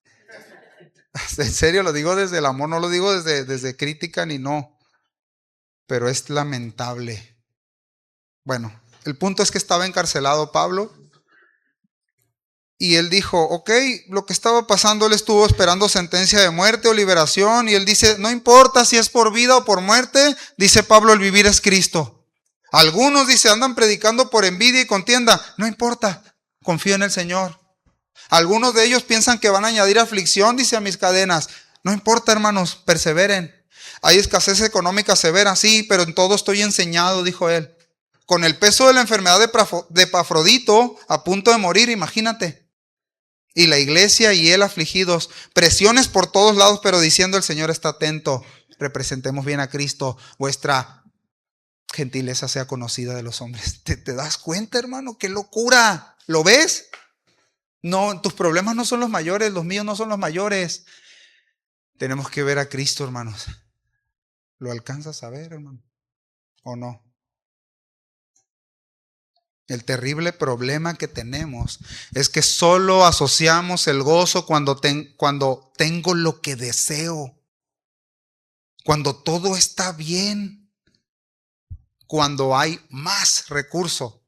En serio, lo digo desde el amor, no lo digo desde crítica ni no. Pero es lamentable. Bueno, el punto es que estaba encarcelado Pablo. Y él dijo, ok, lo que estaba pasando, él estuvo esperando sentencia de muerte o liberación. Y él dice, no importa si es por vida o por muerte, dice Pablo, el vivir es Cristo. Algunos, dice, andan predicando por envidia y contienda. No importa, confío en el Señor. Algunos de ellos piensan que van a añadir aflicción, dice, a mis cadenas. No importa, hermanos, perseveren. Hay escasez económica severa, sí, pero en todo estoy enseñado, dijo él. Con el peso de la enfermedad de Epafrodito, a punto de morir, imagínate. Y la iglesia y él afligidos, presiones por todos lados, pero diciendo el Señor está atento, representemos bien a Cristo, vuestra gentileza sea conocida de los hombres. ¿Te das cuenta, hermano? ¡Qué locura! ¿Lo ves? No, tus problemas no son los mayores, los míos no son los mayores. Tenemos que ver a Cristo, hermanos. ¿Lo alcanzas a ver, hermano? ¿O no? El terrible problema que tenemos es que solo asociamos el gozo cuando tengo lo que deseo, cuando todo está bien, cuando hay más recurso,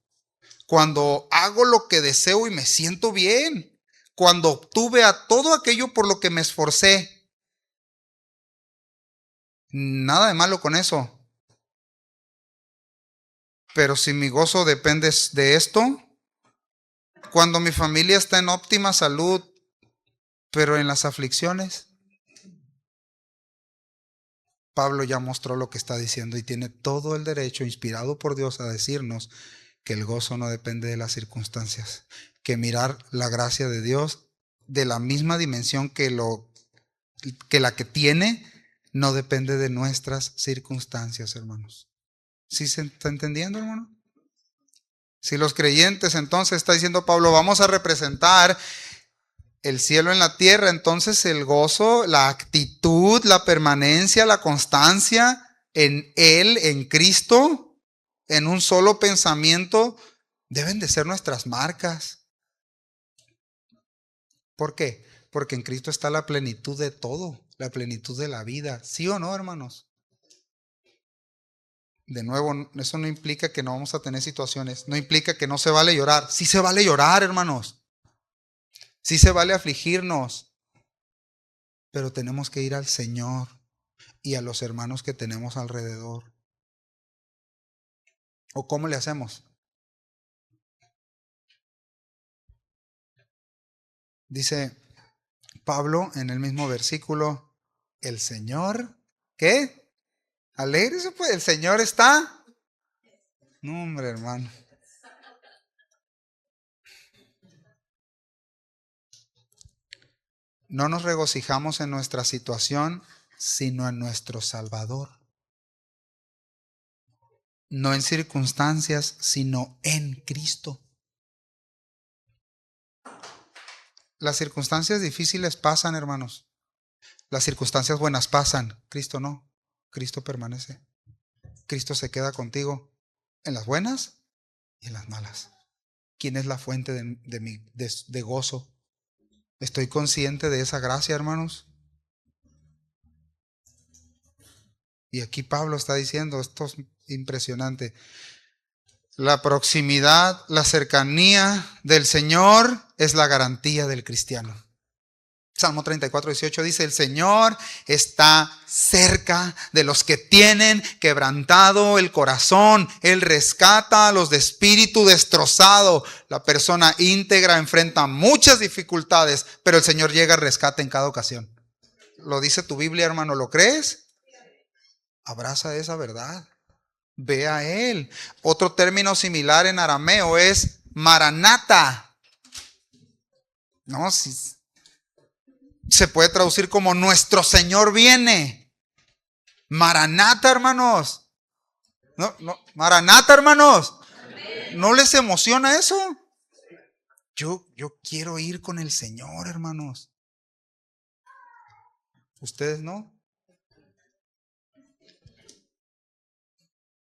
cuando hago lo que deseo y me siento bien, cuando obtuve a todo aquello por lo que me esforcé. Nada de malo con eso. Pero si mi gozo depende de esto, cuando mi familia está en óptima salud, pero en las aflicciones, Pablo ya mostró lo que está diciendo y tiene todo el derecho, inspirado por Dios, a decirnos que el gozo no depende de las circunstancias, que mirar la gracia de Dios de la misma dimensión que la que tiene, no depende de nuestras circunstancias, hermanos. ¿Sí se está entendiendo, hermano? Si los creyentes, entonces está diciendo Pablo, vamos a representar el cielo en la tierra, entonces el gozo, la actitud, la permanencia, la constancia en Él, en Cristo, en un solo pensamiento, deben de ser nuestras marcas. ¿Por qué? Porque en Cristo está la plenitud de todo, la plenitud de la vida. ¿Sí o no, hermanos? De nuevo, eso no implica que no vamos a tener situaciones, no implica que no se vale llorar. Sí se vale llorar, hermanos. Sí se vale afligirnos, pero tenemos que ir al Señor y a los hermanos que tenemos alrededor. ¿O cómo le hacemos? Dice Pablo en el mismo versículo, el Señor, ¿qué? Alégrese pues, el Señor está. No, hombre, hermano. No nos regocijamos en nuestra situación, sino en nuestro Salvador. No en circunstancias, sino en Cristo. Las circunstancias difíciles pasan, hermanos. Las circunstancias buenas pasan. Cristo no. Cristo permanece. Cristo se queda contigo en las buenas y en las malas. ¿Quién es la fuente de gozo? Estoy consciente de esa gracia, hermanos. Y aquí Pablo está diciendo, esto es impresionante. La proximidad, la cercanía del Señor es la garantía del cristiano. Salmo 34:18 dice, el Señor está cerca de los que tienen quebrantado el corazón. Él rescata a los de espíritu destrozado. La persona íntegra enfrenta muchas dificultades, pero el Señor llega al rescate en cada ocasión. Lo dice tu Biblia, hermano, ¿lo crees? Abraza esa verdad. Ve a Él. Otro término similar en arameo es Maranata. No, si se puede traducir como nuestro Señor viene. Maranata, hermanos. Maranata, hermanos. ¿No les emociona eso? Yo quiero ir con el Señor, hermanos. ¿Ustedes no?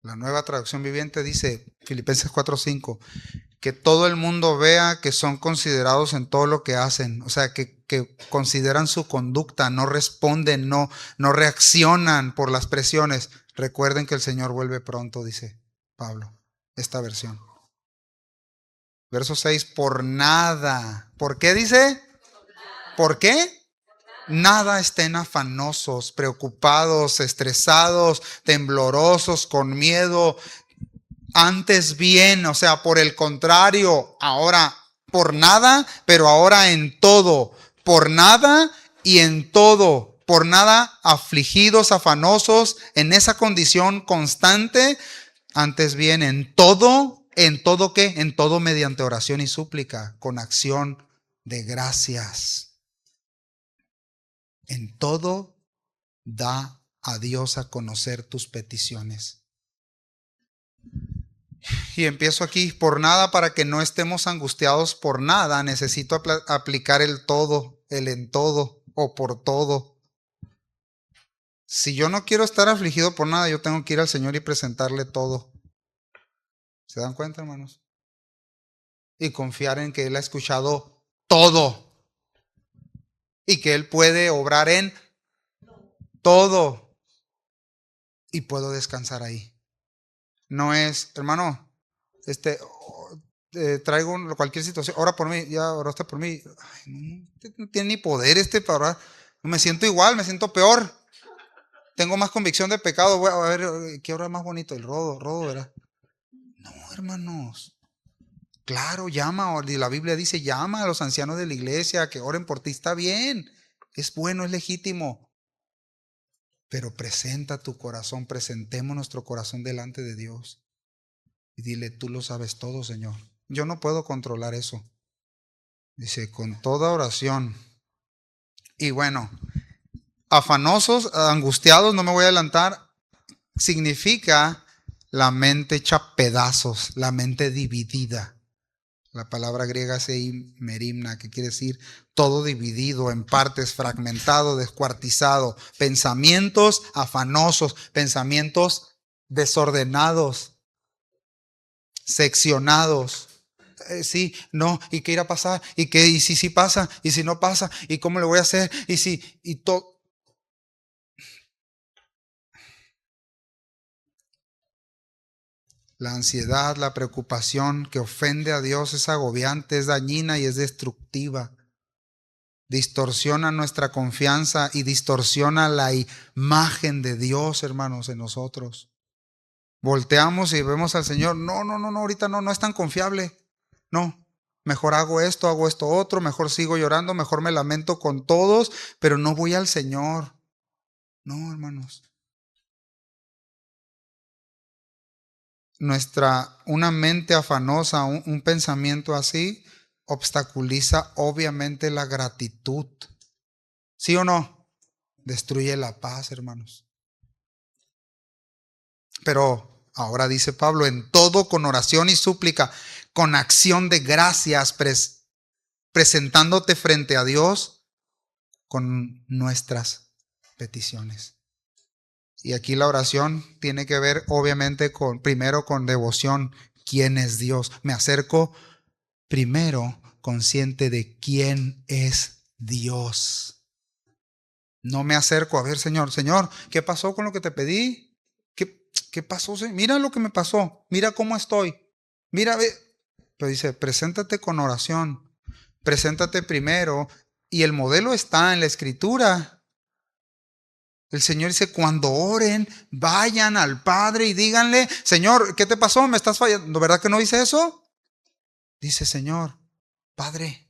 La Nueva Traducción Viviente dice, Filipenses 4:5, que todo el mundo vea que son considerados en todo lo que hacen. O sea, que consideran su conducta, no responden, no reaccionan por las presiones. Recuerden que el Señor vuelve pronto, dice Pablo, esta versión. Verso 6, por nada. ¿Por qué dice? ¿Por qué? Nada estén afanosos, preocupados, estresados, temblorosos, con miedo. Antes bien, o sea, por el contrario, ahora por nada, pero ahora en todo. Por nada y en todo. Por nada afligidos, afanosos, en esa condición constante. Antes bien, en todo ¿qué? En todo mediante oración y súplica, con acción de gracias. En todo da a Dios a conocer tus peticiones. Y empiezo aquí, por nada, para que no estemos angustiados por nada, necesito aplicar el todo, el en todo o por todo. Si yo no quiero estar afligido por nada, yo tengo que ir al Señor y presentarle todo. ¿Se dan cuenta, hermanos? Y confiar en que Él ha escuchado todo y que Él puede obrar en todo y puedo descansar ahí. No es, hermano, traigo cualquier situación, ora por mí, ya oraste por mí. Ay, no tiene ni poder para orar. Me siento igual, me siento peor. Tengo más convicción de pecado. Voy a ver, ¿qué hora es más bonito? El rodo, ¿verdad? No, hermanos. Claro, llama, la Biblia dice, llama a los ancianos de la iglesia que oren por ti, está bien, es bueno, es legítimo. Pero presenta tu corazón, presentemos nuestro corazón delante de Dios. Y dile, tú lo sabes todo, Señor. Yo no puedo controlar eso. Dice, con toda oración. Y bueno, afanosos, angustiados, no me voy a adelantar, significa la mente hecha pedazos, la mente dividida. La palabra griega es merimna, que quiere decir todo dividido en partes, fragmentado, descuartizado. Pensamientos afanosos, pensamientos desordenados, seccionados. Sí, no, ¿y qué irá a pasar? ¿Y si sí pasa? ¿Y si no pasa? ¿Y cómo le voy a hacer? Y todo. La ansiedad, la preocupación que ofende a Dios es agobiante, es dañina y es destructiva. Distorsiona nuestra confianza y distorsiona la imagen de Dios, hermanos, en nosotros. Volteamos y vemos al Señor. No, ahorita no es tan confiable. No. Mejor hago esto otro, mejor sigo llorando, mejor me lamento con todos, pero no voy al Señor. No, hermanos. Una mente afanosa, un pensamiento así, obstaculiza obviamente la gratitud. ¿Sí o no? Destruye la paz, hermanos. Pero ahora dice Pablo, en todo con oración y súplica, con acción de gracias, presentándote frente a Dios con nuestras peticiones. Y aquí la oración tiene que ver obviamente primero con devoción. ¿Quién es Dios? Me acerco primero consciente de quién es Dios. No me acerco a ver, Señor, ¿qué pasó con lo que te pedí? ¿Qué pasó? Mira lo que me pasó, mira cómo estoy, mira, ve. Pero dice, preséntate con oración, preséntate primero, y el modelo está en la Escritura. El Señor dice, cuando oren, vayan al Padre y díganle, Señor, ¿qué te pasó? ¿Me estás fallando? ¿Verdad que no hice eso? Dice, Señor, Padre,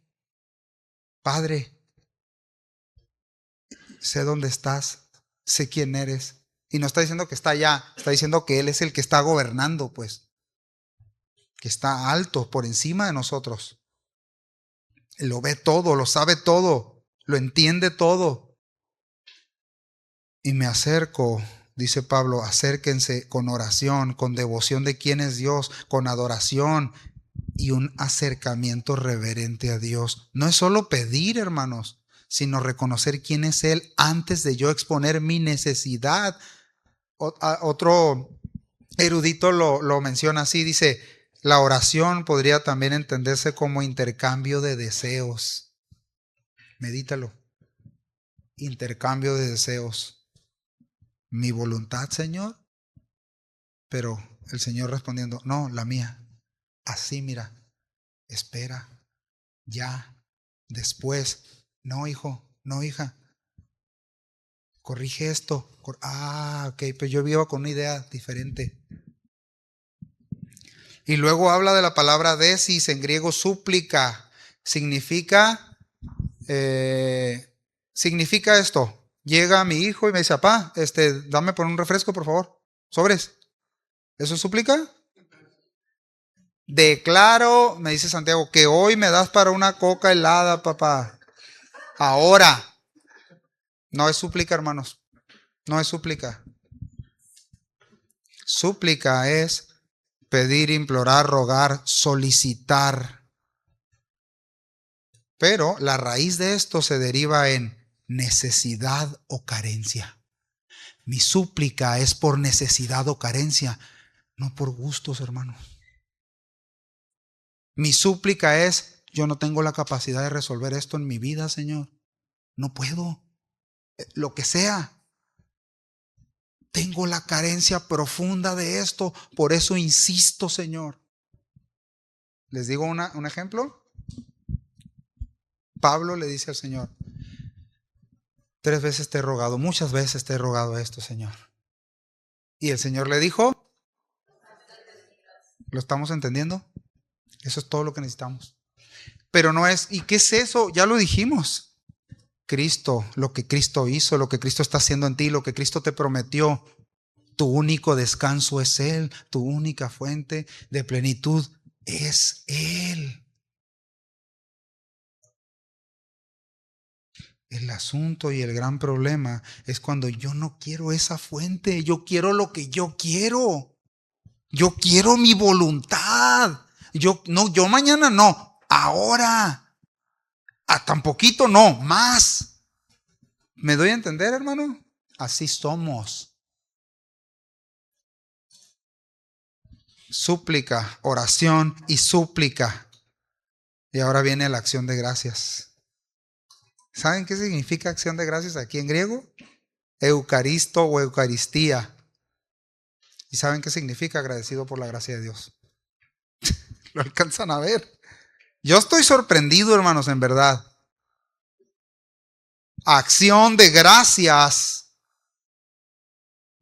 sé dónde estás, sé quién eres. Y no está diciendo que está allá, está diciendo que Él es el que está gobernando, pues, que está alto por encima de nosotros. Él lo ve todo, lo sabe todo, lo entiende todo. Y me acerco, dice Pablo, acérquense con oración, con devoción de quién es Dios, con adoración y un acercamiento reverente a Dios. No es solo pedir, hermanos, sino reconocer quién es Él antes de yo exponer mi necesidad. Otro erudito lo menciona así, dice, la oración podría también entenderse como intercambio de deseos. Medítalo. Intercambio de deseos. Mi voluntad, Señor, pero el Señor respondiendo, no, la mía. Así, mira, espera, ya, después. No, hijo, no, hija. Corrige esto. Ok, pues yo vivo con una idea diferente. Y luego habla de la palabra desis, en griego súplica. Significa esto. Llega mi hijo y me dice, papá, dame por un refresco, por favor. Sobres. ¿Eso súplica? Declaro, me dice Santiago, que hoy me das para una coca helada, papá. Ahora. No es súplica, hermanos. No es súplica. Súplica es pedir, implorar, rogar, solicitar. Pero la raíz de esto se deriva en necesidad o carencia. Mi súplica es por necesidad o carencia, no por gustos, hermanos. Mi súplica es, yo no tengo la capacidad de resolver esto en mi vida, Señor. No puedo. Lo que sea. Tengo la carencia profunda de esto, por eso insisto, Señor. ¿Les digo un ejemplo? Pablo le dice al Señor, 3 veces te he rogado, muchas veces te he rogado esto, Señor. Y el Señor le dijo, ¿lo estamos entendiendo? Eso es todo lo que necesitamos. Pero no es, ¿y qué es eso? Ya lo dijimos. Cristo, lo que Cristo hizo, lo que Cristo está haciendo en ti, lo que Cristo te prometió. Tu único descanso es Él, tu única fuente de plenitud es Él. El asunto y el gran problema es cuando yo no quiero esa fuente, yo quiero lo que yo quiero. Yo quiero mi voluntad. Yo mañana no, ahora. Tan poquito no, más. ¿Me doy a entender, hermano? Así somos. Súplica, oración y súplica. Y ahora viene la acción de gracias. ¿Saben qué significa acción de gracias aquí en griego? Eucaristo o Eucaristía. ¿Y saben qué significa agradecido por la gracia de Dios? ¿Lo alcanzan a ver? Yo estoy sorprendido, hermanos, en verdad. Acción de gracias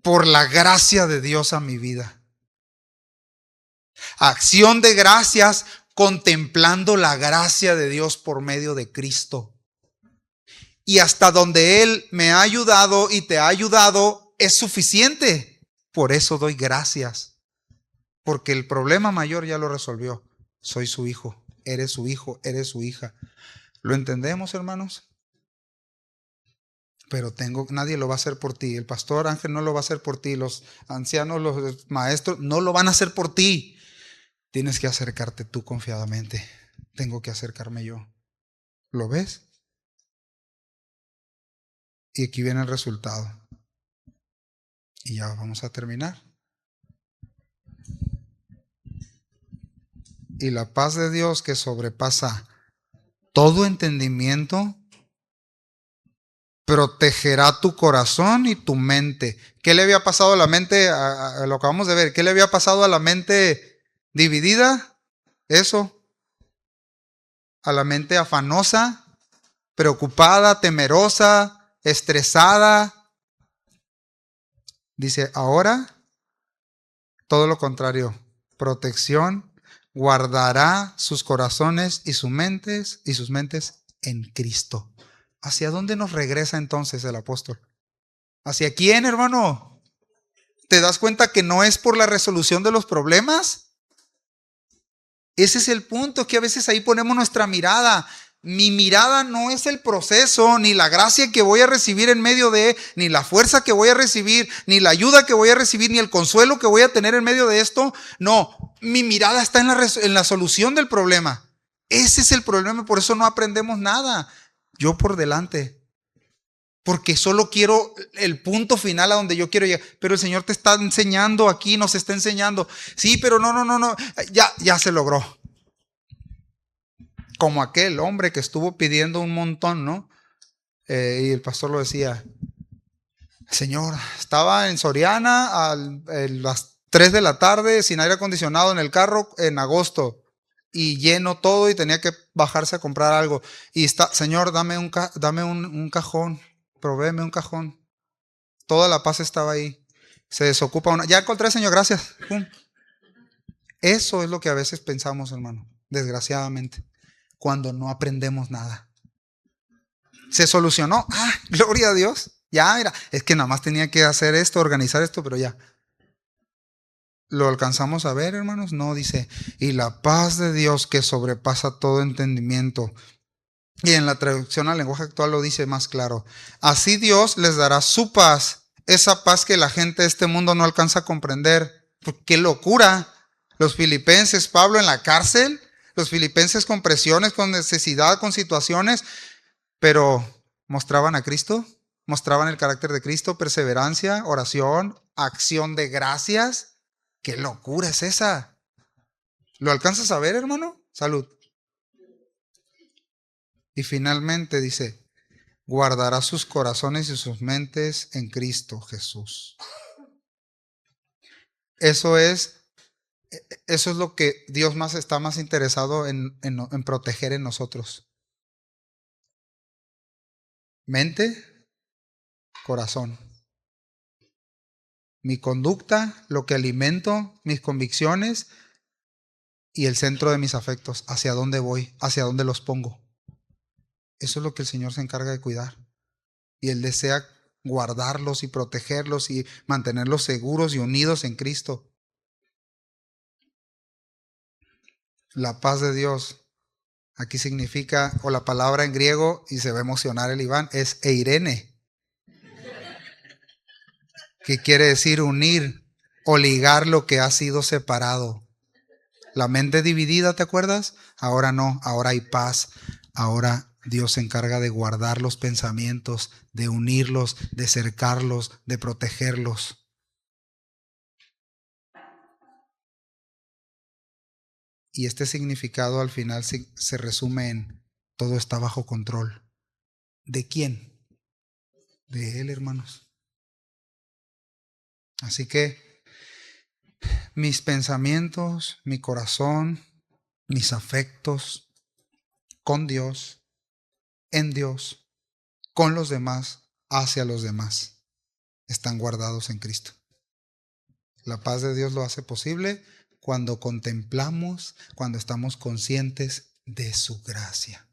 por la gracia de Dios a mi vida. Acción de gracias contemplando la gracia de Dios por medio de Cristo. Y hasta donde Él me ha ayudado y te ha ayudado es suficiente. Por eso doy gracias. Porque el problema mayor ya lo resolvió. Soy su hijo, eres su hija. ¿Lo entendemos, hermanos? Pero nadie lo va a hacer por ti. El pastor Ángel no lo va a hacer por ti. Los ancianos, los maestros no lo van a hacer por ti. Tienes que acercarte tú confiadamente. Tengo que acercarme yo. ¿Lo ves? Y aquí viene el resultado. Y ya vamos a terminar. Y la paz de Dios que sobrepasa todo entendimiento, protegerá tu corazón y tu mente. ¿Qué le había pasado a la mente? Lo acabamos de ver. ¿Qué le había pasado a la mente dividida? Eso. A la mente afanosa, preocupada, temerosa, estresada. Dice, ahora, todo lo contrario. Protección, guardará sus corazones y sus mentes en Cristo. ¿Hacia dónde nos regresa entonces el apóstol? ¿Hacia quién, hermano? ¿Te das cuenta que no es por la resolución de los problemas? Ese es el punto, que a veces ahí ponemos nuestra mirada. Mi mirada no es el proceso, ni la gracia que voy a recibir en medio de, ni la fuerza que voy a recibir, ni la ayuda que voy a recibir, ni el consuelo que voy a tener en medio de esto. No, mi mirada está en la solución del problema. Ese es el problema, por eso no aprendemos nada. Yo por delante, porque solo quiero el punto final a donde yo quiero llegar. Pero el Señor te está enseñando aquí, nos está enseñando. Sí, pero no, ya se logró. Como aquel hombre que estuvo pidiendo un montón, ¿no? Y el pastor lo decía. Señor, estaba en Soriana a las 3 de la tarde sin aire acondicionado en el carro en agosto. Y lleno todo y tenía que bajarse a comprar algo. Y está, Señor, dame un cajón, provéeme un cajón. Toda la paz estaba ahí. Se desocupa una. Ya encontré, Señor, gracias. ¡Pum! Eso es lo que a veces pensamos, hermano, desgraciadamente, cuando no aprendemos nada. Se solucionó. ¡Ah, gloria a Dios! Ya, mira, es que nada más tenía que hacer esto, organizar esto, pero ya. ¿Lo alcanzamos a ver, hermanos? No, dice, y la paz de Dios que sobrepasa todo entendimiento. Y en la traducción al lenguaje actual lo dice más claro. Así Dios les dará su paz, esa paz que la gente de este mundo no alcanza a comprender. ¡Qué locura! Los filipenses, Pablo en la cárcel, los filipenses con presiones, con necesidad, con situaciones, pero mostraban a Cristo, mostraban el carácter de Cristo, perseverancia, oración, acción de gracias. ¡Qué locura es esa! ¿Lo alcanzas a ver, hermano? Salud. Y finalmente dice, guardará sus corazones y sus mentes en Cristo Jesús. Eso es lo que Dios está más interesado en proteger en nosotros. Mente, corazón. Mi conducta, lo que alimento, mis convicciones y el centro de mis afectos. Hacia dónde voy, hacia dónde los pongo. Eso es lo que el Señor se encarga de cuidar. Y Él desea guardarlos y protegerlos y mantenerlos seguros y unidos en Cristo. La paz de Dios, aquí significa, o la palabra en griego, y se va a emocionar el Iván, es eirene, que quiere decir unir o ligar lo que ha sido separado. La mente dividida, ¿te acuerdas? Ahora no, ahora hay paz. Ahora Dios se encarga de guardar los pensamientos, de unirlos, de cercarlos, de protegerlos. Y este significado al final se resume en todo está bajo control. ¿De quién? De Él, hermanos. Así que mis pensamientos, mi corazón, mis afectos con Dios, en Dios, con los demás, hacia los demás, están guardados en Cristo. La paz de Dios lo hace posible cuando contemplamos, cuando estamos conscientes de su gracia.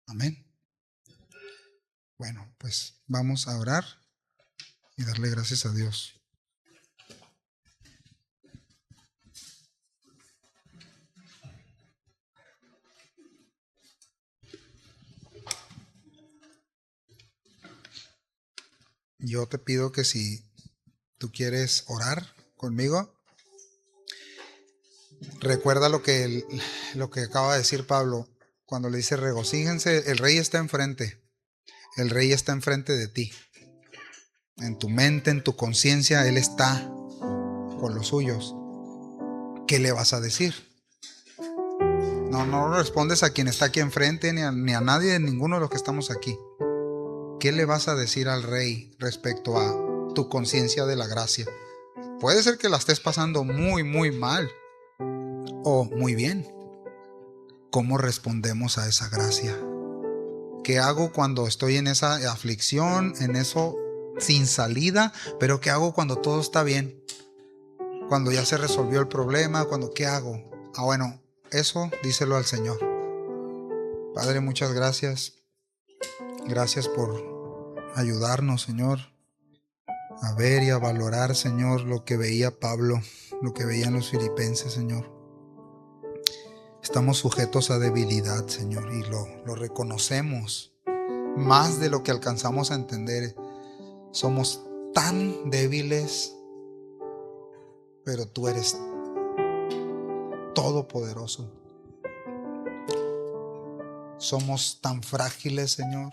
Amén. Bueno, pues vamos a orar y darle gracias a Dios. Yo te pido que si tú quieres orar conmigo, recuerda lo que acaba de decir Pablo cuando le dice regocíjense, el rey está enfrente, el rey está enfrente de ti. En tu mente, en tu conciencia, Él está con los suyos. ¿Qué le vas a decir? No respondes a quien está aquí enfrente, ni a nadie, de ninguno de los que estamos aquí. ¿Qué le vas a decir al rey respecto a tu conciencia de la gracia? Puede ser que la estés pasando muy, muy mal o muy bien. ¿Cómo respondemos a esa gracia? ¿Qué hago cuando estoy en esa aflicción, en eso sin salida? Pero ¿qué hago cuando todo está bien? Cuando ya se resolvió el problema, ¿qué hago? Bueno, eso díselo al Señor. Padre, muchas gracias. Gracias por ayudarnos, Señor, a ver y a valorar, Señor, lo que veía Pablo, lo que veían los filipenses, Señor. Estamos sujetos a debilidad, Señor, y lo reconocemos más de lo que alcanzamos a entender. Somos tan débiles, pero tú eres todopoderoso. Somos tan frágiles, Señor.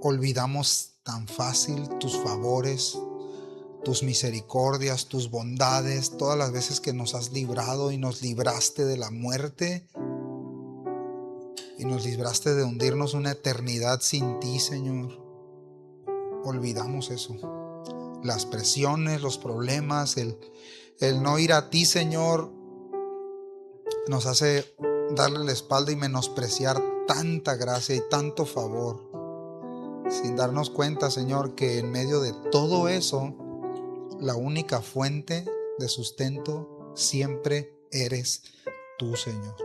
Olvidamos tan fácil tus favores, tus misericordias, tus bondades, todas las veces que nos has librado y nos libraste de la muerte y nos libraste de hundirnos una eternidad sin ti, Señor. Olvidamos eso. Las presiones, los problemas, el no ir a ti, Señor, nos hace darle la espalda y menospreciar tanta gracia y tanto favor, sin darnos cuenta, Señor, que en medio de todo eso, la única fuente de sustento siempre eres tú, Señor.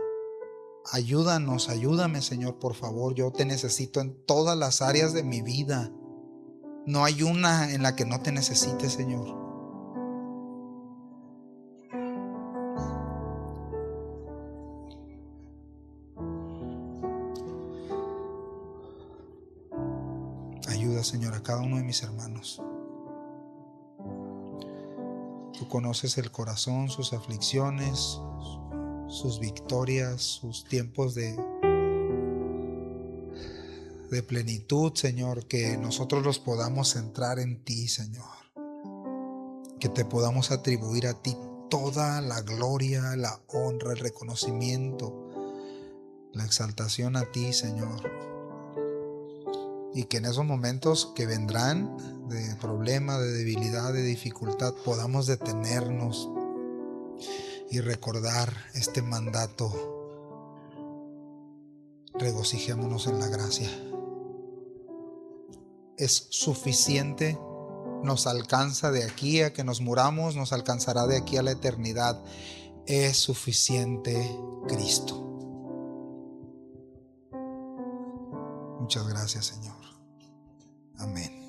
Ayúdame, Señor, por favor. Yo te necesito en todas las áreas de mi vida. No hay una en la que no te necesite, Señor. Ayuda, Señor, a cada uno de mis hermanos. Tú conoces el corazón, sus aflicciones, sus victorias, sus tiempos de plenitud, Señor, que nosotros los podamos centrar en ti, Señor. Que te podamos atribuir a ti toda la gloria, la honra, el reconocimiento, la exaltación a ti, Señor. Y que en esos momentos que vendrán de problema, de debilidad, de dificultad, podamos detenernos y recordar este mandato: regocijémonos en la gracia. Es suficiente, nos alcanza de aquí a que nos muramos, nos alcanzará de aquí a la eternidad. Es suficiente Cristo. Muchas gracias, Señor. Amén.